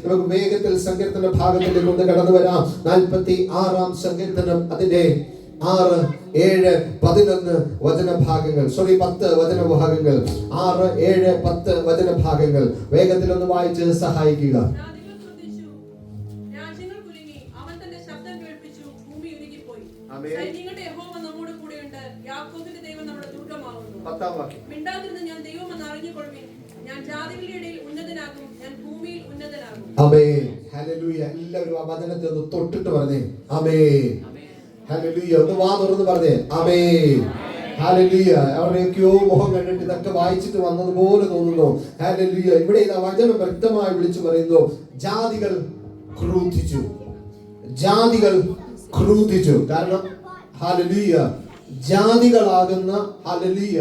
നമുക്ക് വേഗത്തിൽ സങ്കീർത്തന ഭാഗത്തിലേക്ക് ഒന്ന് കടന്നു വരാം. 46-ാം സങ്കീർത്തനം അതിന്റെ 6, 7, 11 വചനഭാഗങ്ങൾ, 10 വചനഭാഗങ്ങൾ, 6, 7, 10 വചനഭാഗങ്ങൾ വേഗത്തിൽ ഒന്ന് വായിച്ച് സഹായിക്കുക. ആമേൻ. ഹല്ലേലൂയ. എല്ലാവരും ആ വചനത്തെ ഒന്ന് തൊട്ടിട്ട് പറഞ്ഞേ ആമേൻ. ഹല്ലേലൂയ. ഒന്ന് വാ തുറന്ന് പറഞ്ഞേ ആമേൻ. ഹല്ലേലൂയ. അവരുടെയൊക്കെയോ മുഖം കണ്ടിട്ട് ഇതൊക്കെ വായിച്ചിട്ട് വന്നതുപോലെ തോന്നുന്നു. ഹല്ലേലൂയ. ഇവിടെ ഇതാ വചനം വ്യക്തമായി വിളിച്ചു പറയുന്നു, ജാതികൾ ക്രുദ്ധിച്ചു, ജാതികൾ ക്രുദ്ധിച്ചു. കാരണം ഹല്ലേലൂയ, ജാതികളാകുന്ന ഹല്ലേലൂയ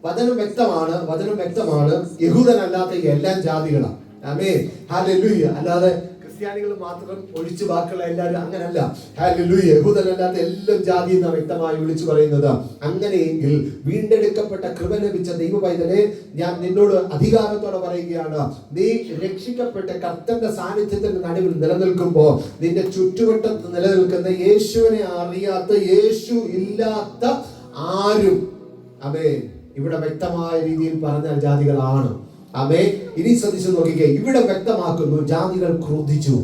വചനം വ്യക്തമാണ്. യഹൂദനല്ലാത്ത എല്ലാം ജാതികളാണ്. ആമേൻ. ഹല്ലേലൂയ. അല്ലാതെ ക്രിസ്ത്യാനികൾ മാത്രം ഒഴിച്ച് ബാക്കിയുള്ള എല്ലാവരും അങ്ങനല്ല. ഹല്ലേലൂയ. യഹൂദനല്ലാത്ത എല്ലാം ജാതി എന്ന് വ്യക്തമായി വിളിച്ചു പറയുന്നത്. അങ്ങനെയെങ്കിൽ വീണ്ടെടുക്കപ്പെട്ട കൃപ ലഭിച്ച ദൈവ പൈതലേ, ഞാൻ നിന്നോട് അധികാരത്തോടെ പറയുകയാണ്, നീ രക്ഷിക്കപ്പെട്ട കർത്തന്റെ സാന്നിധ്യത്തിന്റെ നടുവിൽ നിലനിൽക്കുമ്പോൾ നിന്റെ ചുറ്റുവട്ടത്ത് നിലനിൽക്കുന്ന യേശുവിനെ അറിയാത്ത, യേശു ഇല്ലാത്ത ആരും ആമേൻ ഇവിടെ വ്യക്തമായ രീതിയിൽ പറഞ്ഞാൽ ജാതികളാണ്. ആമേൻ. ഇനി ശ്രദ്ധിച്ചു നോക്കിക്കേ, ഇവിടെ വ്യക്തമാക്കുന്നു, ജാതികൾ ക്രോധിച്ചു,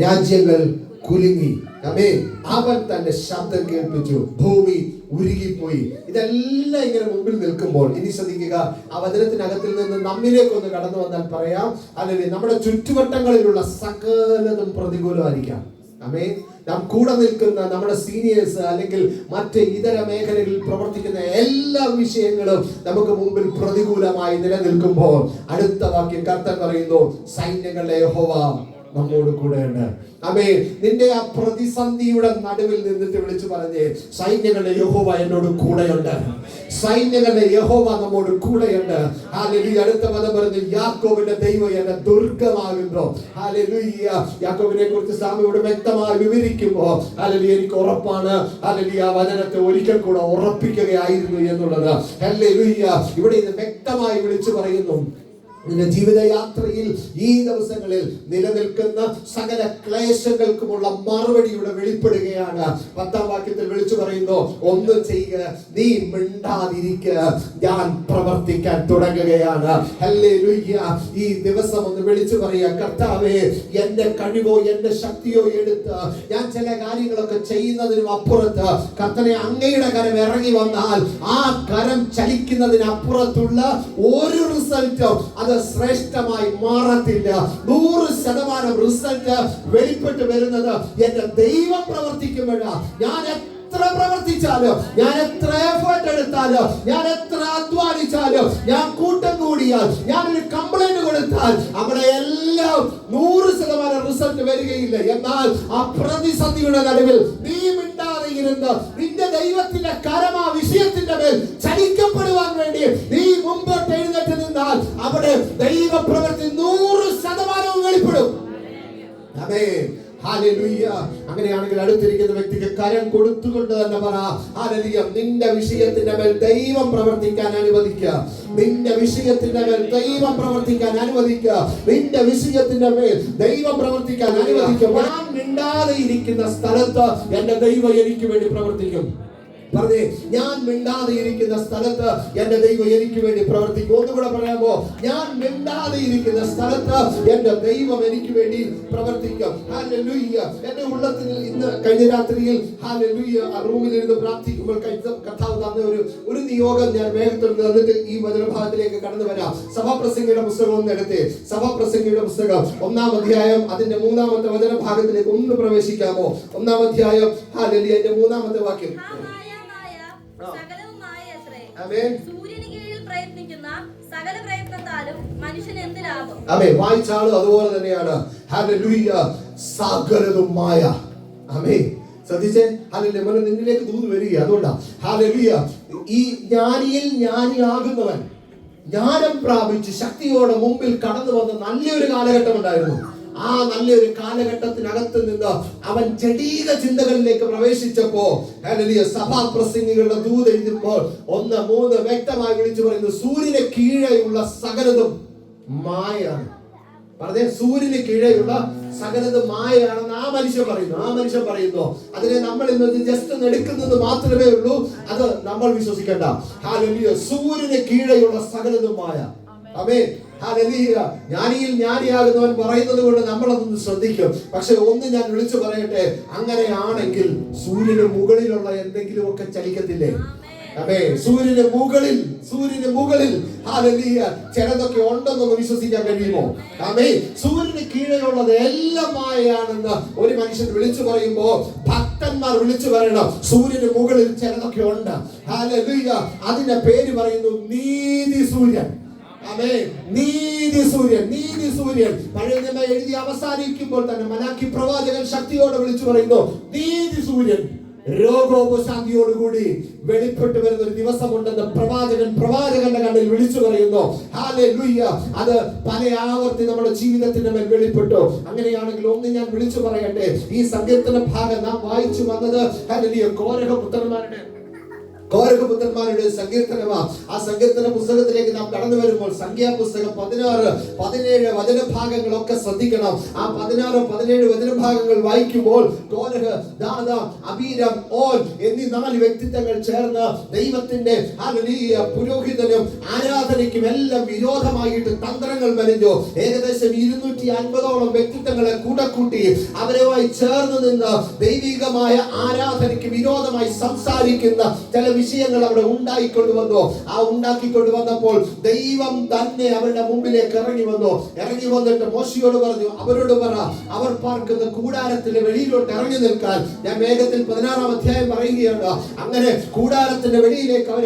രാജ്യങ്ങൾ കുലുങ്ങി. ആമേൻ. അവൻ തന്റെ ശബ്ദം കേൾപ്പിച്ചു, ഭൂമി ഉരുകിപ്പോയി. ഇതെല്ലാം ഇങ്ങനെ മുമ്പിൽ നിൽക്കുമ്പോൾ ഇനി ശ്രദ്ധിക്കുക, ആ വചനത്തിനകത്തിൽ നിന്ന് നമ്മിലേക്കൊന്ന് കടന്നു വന്നാൽ പറയാം, അല്ലെങ്കിൽ നമ്മുടെ ചുറ്റുവട്ടങ്ങളിലുള്ള സകലതും പ്രതികൂലമായിരിക്കാം. ആമേൻ. നാം കൂടെ നിൽക്കുന്ന നമ്മുടെ സീനിയേഴ്സ് അല്ലെങ്കിൽ മറ്റ് ഇതര മേഖലകളിൽ പ്രവർത്തിക്കുന്ന എല്ലാ വിഷയങ്ങളും നമുക്ക് മുമ്പിൽ പ്രതികൂലമായി നിലനിൽക്കുമ്പോൾ അടുത്ത വാക്യം കർത്താൻ പറയുന്നു, സൈന്യങ്ങളുടെ യഹോവ നമ്മോട് കൂടെയുണ്ട്. ആമേൻ. നിന്റെ ആ പ്രതിസന്ധിയുടെ നടുവിൽ നിന്നിട്ട് വിളിച്ചു പറഞ്ഞേ, സൈന്യങ്ങളുടെ യഹോവ എന്നോട് കൂടെയുണ്ട്, സൈന്യങ്ങളുടെ യഹോവ നമ്മോട് കൂടെയുണ്ട്. ഹല്ലേലൂയ. അടുത്ത പദം പറഞ്ഞു, യാക്കോബിന്റെ ദൈവം എന്റെ ദുർഗമാകുന്നു. ഹല്ലേലൂയ. യാക്കോബിനെ കുറിച്ച് സ്വാമിയോട് വ്യക്തമായി വിവരിക്കുമ്പോൾ ഹല്ലേലൂയ എനിക്ക് ഉറപ്പാണ്, ഹല്ലേലൂയ ആ വചനത്തെ ഒരിക്കൽ കൂടെ ഉറപ്പിക്കുകയായിരുന്നു എന്നുള്ളത്. ഹല്ലേലൂയ. ഇവിടെ ഇത് വ്യക്തമായി വിളിച്ചു പറയുന്നു, നിന്റെ ജീവിതയാത്രയിൽ ഈ ദിവസങ്ങളിൽ നിലനിൽക്കുന്ന സകല ക്ലേശങ്ങൾക്കുമുള്ള മറുപടിയുടെ വെളിപ്പെടുകയാണ്. 10-ാം വാക്യത്തിൽ വിളിച്ചു പറയുന്നു, ഒന്ന് ചെയ്യുക, നീ മിണ്ടാതിരിക്കുക, ഞാൻ പ്രവർത്തിക്കാൻ തുടങ്ങുകയാണ്. ഹല്ലേലൂയ. ഈ ദിവസം ഒന്ന് വിളിച്ചു പറയുക, കർത്താവേ, എന്റെ കഴിവോ എന്റെ ശക്തിയോ എടുത്ത് ഞാൻ ചില കാര്യങ്ങളൊക്കെ ചെയ്യുന്നതിനും അപ്പുറത്ത് കർത്താവേ, അങ്ങയുടെ കരം ഇറങ്ങി വന്നാൽ ആ കരം ചലിക്കുന്നതിനപ്പുറത്തുള്ള ഒരു റിസൾട്ടും അത് ശ്രേഷ്ഠമായി മാറത്തില്ല. 100% റിസൾട്ട് വെളിപ്പെട്ട് വരുന്നത് എന്റെ ദൈവം പ്രവർത്തിക്കുമ്പോഴാണ്. ഞാൻ എത്ര പ്രവർത്തിച്ചാലും, ഞാൻ എത്ര എഫേർട്ട് എടുത്താലും, ഞാൻ എത്ര അധ്വാനിച്ചാലും, ഞാൻ കൂട്ടം കൂടിയാൽ, ഞാൻ ഒരു കംപ്ലൈന്റ് കൊടുത്താൽ അവിടെ എല്ലാം 100% റിസൾട്ട് വരികയില്ല. എന്നാൽ ആ പ്രതിസന്ധിയുടെ നടുവിൽ നീ മിണ്ടാതെ ഇരുന്ന് നിന്റെ ദൈവത്തിന്റെ കരം ആ വിഷയത്തിന്റെ മേൽ ചലിക്കപ്പെടുവാൻ വേണ്ടി നീ മുമ്പോട്ട് എഴുന്നേറ്റ് നിന്നാൽ അവിടെ ദൈവ പ്രവൃത്തി 100% വെളിപ്പെടും. ആമേൻ. ഹല്ലേലൂയ. അങ്ങനെയാണെങ്കിൽ അടുത്തിരിക്കുന്ന വ്യക്തിക്ക് കരം കൊടുത്തുകൊണ്ട് തന്നെ പറ, ഹല്ലേലൂയ, നിന്റെ വിഷയത്തിന്റെ മേൽ ദൈവം പ്രവർത്തിക്കാൻ അനുവദിക്കുക, നിന്റെ വിഷയത്തിന്റെ മേൽ ദൈവം പ്രവർത്തിക്കാൻ അനുവദിക്കുക, നിന്റെ വിഷയത്തിന്റെ മേൽ ദൈവം പ്രവർത്തിക്കാൻ അനുവദിക്കുക. ഞാൻ മിണ്ടാതെ ഇരിക്കുന്ന സ്ഥലത്ത് എന്റെ ദൈവം എനിക്ക് വേണ്ടി പ്രവർത്തിക്കും. പറഞ്ഞേ, ഞാൻ മിണ്ടാതെ ഇരിക്കുന്ന സ്ഥലത്ത് എന്റെ ദൈവം എനിക്ക് വേണ്ടി പ്രവർത്തിക്കും. ഒന്നുകൂടെ പറയാമോ, ഞാൻ മിണ്ടാതെ ഇരിക്കുന്ന സ്ഥലത്ത് എന്റെ ദൈവം എനിക്ക് വേണ്ടി പ്രവർത്തിക്കും. ഹല്ലേലൂയ. എന്റെ ഉള്ളത്തിൽ ഇന്ന് കഴിഞ്ഞ രാത്രിയിൽ ഹല്ലേലൂയ റൂമിൽ ഇരുന്ന് പ്രാർത്ഥിക്കുമ്പോൾ കർത്താവ് തന്ന ഒരു നിയോഗം ഞാൻ വേഗത്തിൽ തന്നിട്ട് ഈ വചനഭാഗത്തിലേക്ക് കടന്നു വരാം. സഭാപ്രസംഗിയുടെ പുസ്തകം ഒന്ന് എടുത്തേ. സഭാപ്രസംഗിയുടെ പുസ്തകം 1-ാം അധ്യായം അതിന്റെ 3-ാമത്തെ വചനഭാഗത്തിലേക്ക് ഒന്ന് പ്രവേശിക്കാമോ? 1-ാം അധ്യായം ഹല്ലേലൂയ അതിന്റെ 3-ാമത്തെ വാക്യം. വായിച്ചാളും അതുപോലെ തന്നെയാണ്. ഹല്ലേലൂയ. സകലതും മായ. ആമേൻ. ശ്രദ്ധിച്ചേ. ഹല്ലേലൂയ. നിന്നിലേക്ക് ദൂത് വരിക. അതുകൊണ്ടാ ഹല്ലേലൂയ. ഈ ജ്ഞാനിയിൽ ജ്ഞാനിയാകുന്നവൻ ജ്ഞാനം പ്രാപിച്ച് ശക്തിയോടെ മുമ്പിൽ കടന്നു വന്ന നല്ലൊരു കാലഘട്ടം ഉണ്ടായിരുന്നു. ആ നല്ലൊരു കാലഘട്ടത്തിനകത്ത് നിന്ന് അവൻ ജഡീക ചിന്തകളിലേക്ക് പ്രവേശിച്ചപ്പോ ഹല്ലേലൂയ സഭാപ്രസംഗികളുടെ ദൂത് എഴുതുമ്പോൾ 1:3 വ്യക്തമായി വിളിച്ചു പറയുന്നു, സൂര്യന് കീഴെയുള്ള സകലതും മായാണ്. പറഞ്ഞേ, സൂര്യന് കീഴെയുള്ള സകലത് മായയാണെന്ന് ആ മനുഷ്യൻ പറയുന്നു. അതിനെ നമ്മൾ ഇന്ന് ജസ്റ്റ് ഒന്ന് എടുക്കുന്നത് മാത്രമേ ഉള്ളൂ. അത് നമ്മൾ വിശ്വസിക്കേണ്ട. ഹല്ലേലൂയ. സൂര്യന് കീഴെയുള്ള സകലതും മായ. ആമേൻ. ഹല്ലേലൂയ. ജ്ഞാനിയിൽ ജ്ഞാനിയാകുന്നവൻ പറയുന്നത് കൊണ്ട് നമ്മളതൊന്ന് ശ്രദ്ധിക്കും. പക്ഷെ ഒന്ന് ഞാൻ വിളിച്ചു പറയട്ടെ, അങ്ങനെയാണെങ്കിൽ സൂര്യന് മുകളിലുള്ള എന്തെങ്കിലുമൊക്കെ ചലിക്കത്തില്ലേ? അതെ, സൂര്യന് മുകളിൽ ഹല്ലേലൂയ ചിലതൊക്കെ ഉണ്ടെന്ന് വിശ്വസിക്കാൻ കഴിയുമോ? ആമേൻ. സൂര്യന് കീഴെയുള്ളത് എല്ലാം മായയാണെന്ന് ഒരു മനുഷ്യൻ വിളിച്ചു പറയുമ്പോ ഭക്തന്മാർ വിളിച്ചു പറയണം, സൂര്യന് മുകളിൽ ചിലതൊക്കെ ഉണ്ട്. ഹല്ലേലൂയ. അതിന്റെ പേര് പറയുന്നു നീതി സൂര്യൻ. ആമേൻ. നീതി സൂര്യൻ. പഴയ നിയമം എഴുതി അവസാനിക്കുമ്പോൾ തന്നെ മലാക്കി പ്രവാചകൻ ശക്തിയോടെ വിളിച്ചു പറയുന്നു, നീതി സൂര്യൻ രോഗോപശാന്തിയോടുകൂടി വെളിപ്പെട്ടു വരുന്ന ഒരു ദിവസമുണ്ടെന്ന് പ്രവാചകന്റെ കണ്ണിൽ വിളിച്ചു പറയുന്നു. ഹല്ലേലൂയ. അത് പല ആവർത്തി നമ്മുടെ ജീവിതത്തിന്റെ മേൽ വെളിപ്പെട്ടു. അങ്ങനെയാണെങ്കിൽ ഒന്ന് ഞാൻ വിളിച്ചു പറയട്ടെ, ഈ സങ്കീർത്തന ഭാഗം നാം വായിച്ചു വന്നത് ഹല്ലേലൂയ കോരഹപുത്രന്മാരുടെ സങ്കീർത്തനമാണ്. ആ സങ്കീർത്തന പുസ്തകത്തിലേക്ക് നാം കടന്നു വരുമ്പോൾ സംഖ്യാപുസ്തകം 16, 17 വചനഭാഗങ്ങളൊക്കെ ശ്രദ്ധിക്കണം. ആ 16, 17 വചനഭാഗങ്ങൾ വായിക്കുമ്പോൾ കോരഹ്, ദാഥാൻ, അബീരാം, ഓൻ എന്നീ 4 വ്യക്തിത്വങ്ങൾ ചേർന്ന് ദൈവത്തിന്റെ പുരോഹിതനും ആരാധനയ്ക്കും എല്ലാം വിരോധമായിട്ട് തന്ത്രങ്ങൾ മെനഞ്ഞു. ഏകദേശം 250ഓളം വ്യക്തിത്വങ്ങളെ കൂട്ടി അവരുമായി ചേർന്ന് നിന്ന് ദൈവികമായ ആരാധനയ്ക്ക് വിരോധമായി സംസാരിക്കുന്ന ചില വിഷയങ്ങൾ അവിടെ ഉണ്ടാക്കിക്കൊണ്ടുവന്നു. ആ ഉണ്ടാക്കിക്കൊണ്ടുവന്നപ്പോൾ ദൈവം തന്നെ അവരുടെ മുമ്പിലേക്ക് ഇറങ്ങി വന്നിട്ട് മോശയോട് പറഞ്ഞു, അവരോട് പറ, അവർ പാർക്കുന്ന കൂടാരത്തിന്റെ വെളിയിലോട്ട് ഇറങ്ങി നിൽക്കാൻ. ഞാൻ വേഗത്തിൽ 16-ാം അധ്യായം പറയുകയാണ്. അങ്ങനെ കൂടാരത്തിന്റെ വെളിയിലേക്ക് അവർ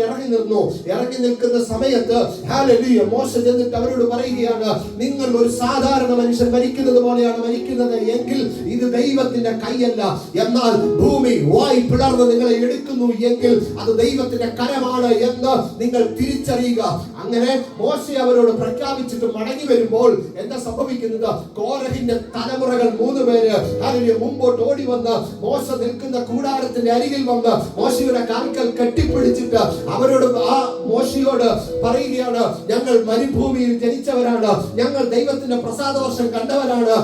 ഇറങ്ങി നിൽക്കുന്ന സമയത്ത് ഹല്ലേലൂയ, മോശ ചെന്നിട്ട് അവരോട് പറയുകയാണ്, നിങ്ങൾ ഒരു സാധാരണ മനുഷ്യൻ മരിക്കുന്നത് പോലെയാണ് മരിക്കുന്നത് എങ്കിൽ ഇത് ദൈവത്തിന്റെ കൈയല്ല. എന്നാൽ ഭൂമി വായി പിളർന്ന് നിങ്ങളെ എടുക്കുന്നു എങ്കിൽ അത് ദൈവത്തിന്റെ കരമാണ് എന്ന് നിങ്ങൾ തിരിച്ചറിയുക. അങ്ങനെ മോശ അവരോട് പ്രഖ്യാപിച്ചിട്ട് മടങ്ങി വരുമ്പോൾ എന്താ സംഭവിക്കുന്നത്? കോരഹിന്റെ തലമുറകൾ 3 പേര് ഹല്ലേലൂയ മുമ്പോട്ട് ഓടി വന്ന് മോശ നിൽക്കുന്ന കൂടാരത്തിന്റെ അരികിൽ വന്ന് മോശയുടെ കാൽക്കൽ കെട്ടിപ്പിടിച്ചിട്ട് അവരോട് മോശയോട് പറയുകയാണ്, ഞങ്ങൾ മരുഭൂമിയിൽ ജനിച്ചവരാണ്, ഞങ്ങൾ ദൈവത്തിന്റെ പ്രസാദവർഷം കണ്ടവരാണ്,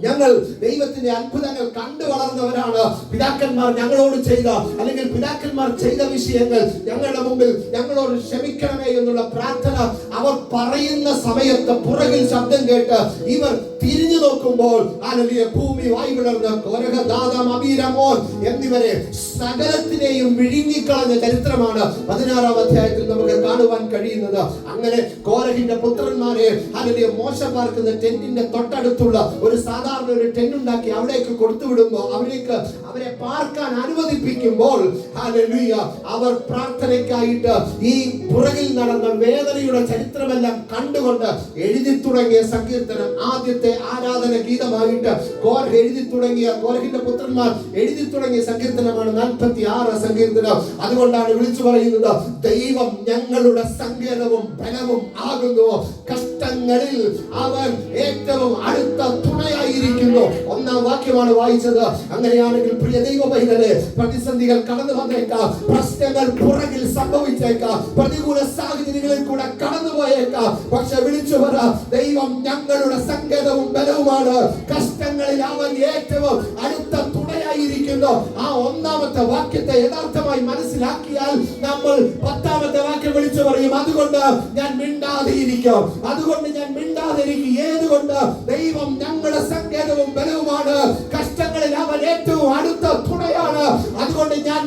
ഞങ്ങൾ ദൈവത്തിന്റെ അത്ഭുതങ്ങൾ കണ്ടു വളർന്നവരാണ്. പിതാക്കന്മാർ ഞങ്ങളോട് ചെയ്ത അല്ലെങ്കിൽ പിതാക്കന്മാർ ചെയ്ത വിഷയങ്ങൾ ഞങ്ങളുടെ മുമ്പിൽ ഞങ്ങളോട് ക്ഷമിക്കണമേ എന്നുള്ള പ്രാർത്ഥന അവർ പറയുന്ന സമയത്ത് പുറകിൽ ശബ്ദം കേട്ട് ഇവർ തിരിഞ്ഞു നോക്കുമ്പോൾ ഹല്ലേലൂയ ഭൂമി വായി പിളർന്ന് കോരഹ, ദാഥാൻ, അബീരാം, ഓൻ എന്നിവരെ സകലത്തിനെയും വിഴുങ്ങിക്കളഞ്ഞ ചരിത്രമാണ് 16-ാം അധ്യായത്തിൽ നമുക്ക് കാണുവാൻ കഴിയുന്നത്. അങ്ങനെ കോരഹിന്റെ പുത്രന്മാരെ ഹല്ലേലൂയ മോശ പാർക്കുന്ന ടെന്റിന്റെ തൊട്ടടുത്തുള്ള ഒരു സാധാരണ ഒരു ടെന്റ് ഉണ്ടാക്കി അവിടേക്ക് കൊടുത്തുവിടുമ്പോൾ അവരെ പാർക്കാൻ അനുവദിപ്പിക്കുമ്പോൾ ഹല്ലേലൂയ അവർ പ്രാർത്ഥനയ്ക്കായിട്ട് ഈ പുറകിൽ നടന്ന വേദനയുടെ ചരിത്രമെല്ലാം കണ്ടുകൊണ്ട് എഴുതി തുടങ്ങിയ സങ്കീർത്തനം ആദ്യത്തെ ആരാധന ഗീതമായിട്ട് കോരഹിന്റെ പുത്രന്മാർ എഴുതി തുടങ്ങിയ സങ്കീർത്തനമാണ് 46 സങ്കീർത്തനം. അതുകൊണ്ടാണ് വിളിച്ചു പറയുന്നത്, ദൈവം ഞങ്ങളുടെ സങ്കേതവും ബലവും ആകുന്നു, കഷ്ടങ്ങളിൽ അവൻ ഏറ്റവും അടുത്ത തുണയായിരിക്കുന്നു. 1-ാം വാക്യമാണ് വായിച്ചത്. അങ്ങനെയാണെങ്കിൽ പ്രിയ ദൈവ പൈതലേ, പ്രതിസന്ധികൾ കടന്നു വന്നേക്കാം, പ്രശ്നങ്ങൾ പുറകിൽ സംഭവിച്ചേക്കാം, പ്രതികൂല സാഹചര്യങ്ങളിൽ കൂടെ കടന്നുപോയേക്കാം. പക്ഷെ വിളിച്ചു പറ, ദൈവം ഞങ്ങളുടെ സങ്കേതവും ബലവുമാണ്, കഷ്ടങ്ങളിൽ അവൻ ഏറ്റവും അടുത്ത തുണയായിരിക്കുന്നു. ആ 1-ാമത്തെ വാക്യത്തെ യഥാർത്ഥമായി മനസ്സിലാക്കിയാൽ നമ്മൾ 10-ാമത്തെ വാക്യം വിളിച്ചു പറയും, അതുകൊണ്ട് ഞാൻ മിണ്ടാതെയിരിക്കും. ഏതുകൊണ്ട്? ദൈവം ഞങ്ങളുടെ സങ്കേതവും ബലവുമാണ്, കഷ്ടങ്ങളിൽ അവൻ ഏറ്റവും അടുത്ത തുണയാണ്. അതുകൊണ്ട് ഞാൻ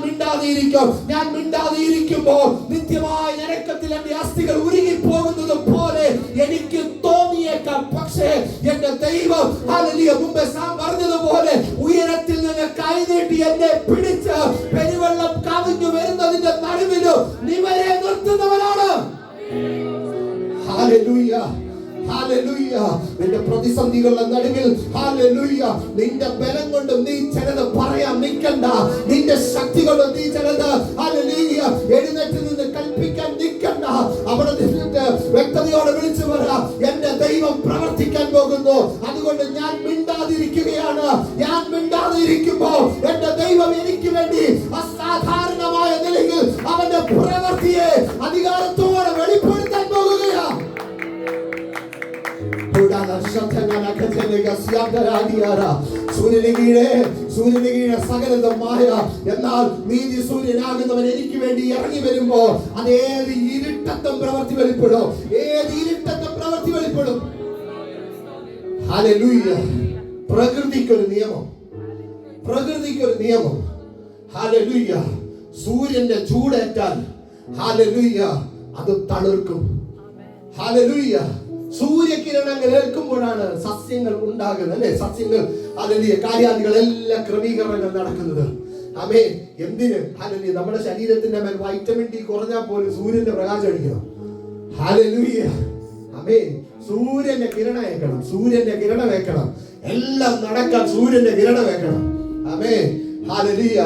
മിണ്ടാതെയിരിക്കുമ്പോൾ നിത്യമായ നരകത്തിൽ എന്റെ അസ്ഥികൾ ഉരുകി പോകുന്നത് പോലെ എനിക്ക് തോന്നിയേക്കാം. പക്ഷേ എന്റെ ദൈവം ഹല്ലേലൂയ മുമ്പേ സാം പറഞ്ഞതുപോലെ ഉയരത്തിൽ നിന്ന് കൈനീട്ടി എന്നെ പിടിച്ച് പെരുവെള്ളം കവിഞ്ഞു വരുന്നതിന്റെ നടുവിലും നിവരെ നിർത്തുന്നവനാണ്. ഹല്ലേലൂയ. ഹല്ലേലൂയ. നിന്റെ പ്രതിസന്ധികളുടെ നടുവിൽ ഹല്ലേലൂയ നിന്റെ ബലം കൊണ്ട് നീ ചിലത് പറയാൻ നിൽക്കണ്ട, നിന്റെ ശക്തി കൊണ്ട് നീ ചിലത് ഹല്ലേലൂയ എഴുന്നേറ്റ് നിന്ന് കൽപ്പിക്കാൻ നിൽക്കണ്ട. അവിടെ നിന്നിട്ട് വ്യക്തതയോടെ വിളിച്ചു പറ, എന്റെ ദൈവം പ്രവർത്തിക്കാൻ പോകുന്നു, അതുകൊണ്ട് ഞാൻ മിണ്ടാതിരിക്കുകയാണ്. ഞാൻ മിണ്ടാതിരിക്കുമ്പോൾ എന്റെ ദൈവം എനിക്ക് വേണ്ടി അസാധാരണമായ നിലയിൽ അവന്റെ പ്രവൃത്തിയെ അധികാരത്തോടെ വെളിപ്പെടുത്താൻ പോകുകയാണ്. സൂര്യന് കീഴെ സകലതുമായ, എന്നാൽ നീതി സൂര്യനാകുന്നവൻ എനിക്ക് വേണ്ടി ഇറങ്ങി വരുമ്പോ അത് ഏത് ഇരുട്ടത്തും പ്രവൃത്തി വെളിപ്പെടും. ഏത് ഇരുട്ടത്തും പ്രവൃത്തി വെളിപ്പെടും. ഹല്ലേലൂയ. പ്രകൃതിക്കൊരു നിയമം. ഹല്ലേലൂയ. സൂര്യന്റെ ചൂടേറ്റാൽ ഹല്ലേലൂയ അത് തളിർക്കും. ഹല്ലേലൂയ. സൂര്യകിരണങ്ങൾ ഏൽക്കുമ്പോഴാണ് സസ്യങ്ങൾ ഉണ്ടാകുന്നത്, അല്ലെ? സസ്യങ്ങൾ ഹല്ലേലൂയ, കാര്യാദികൾ എല്ലാ ക്രമീകരണങ്ങൾ നടക്കുന്നത്. ആമേൻ. എന്തിന്? ഹല്ലേലൂയ. നമ്മുടെ ശരീരത്തിന്റെ മേൽ വൈറ്റമിൻ ഡി കുറഞ്ഞാൽ പോലും സൂര്യന്റെ പ്രകാശം അടിക്കണം. ഹല്ലേലൂയ. ആമേൻ. സൂര്യന്റെ കിരണം ഏൽക്കണം, സൂര്യന്റെ കിരണം വെക്കണം. എല്ലാം നടക്കാൻ സൂര്യന്റെ കിരണം വെക്കണം. ആമേൻ. ഹല്ലേലൂയ.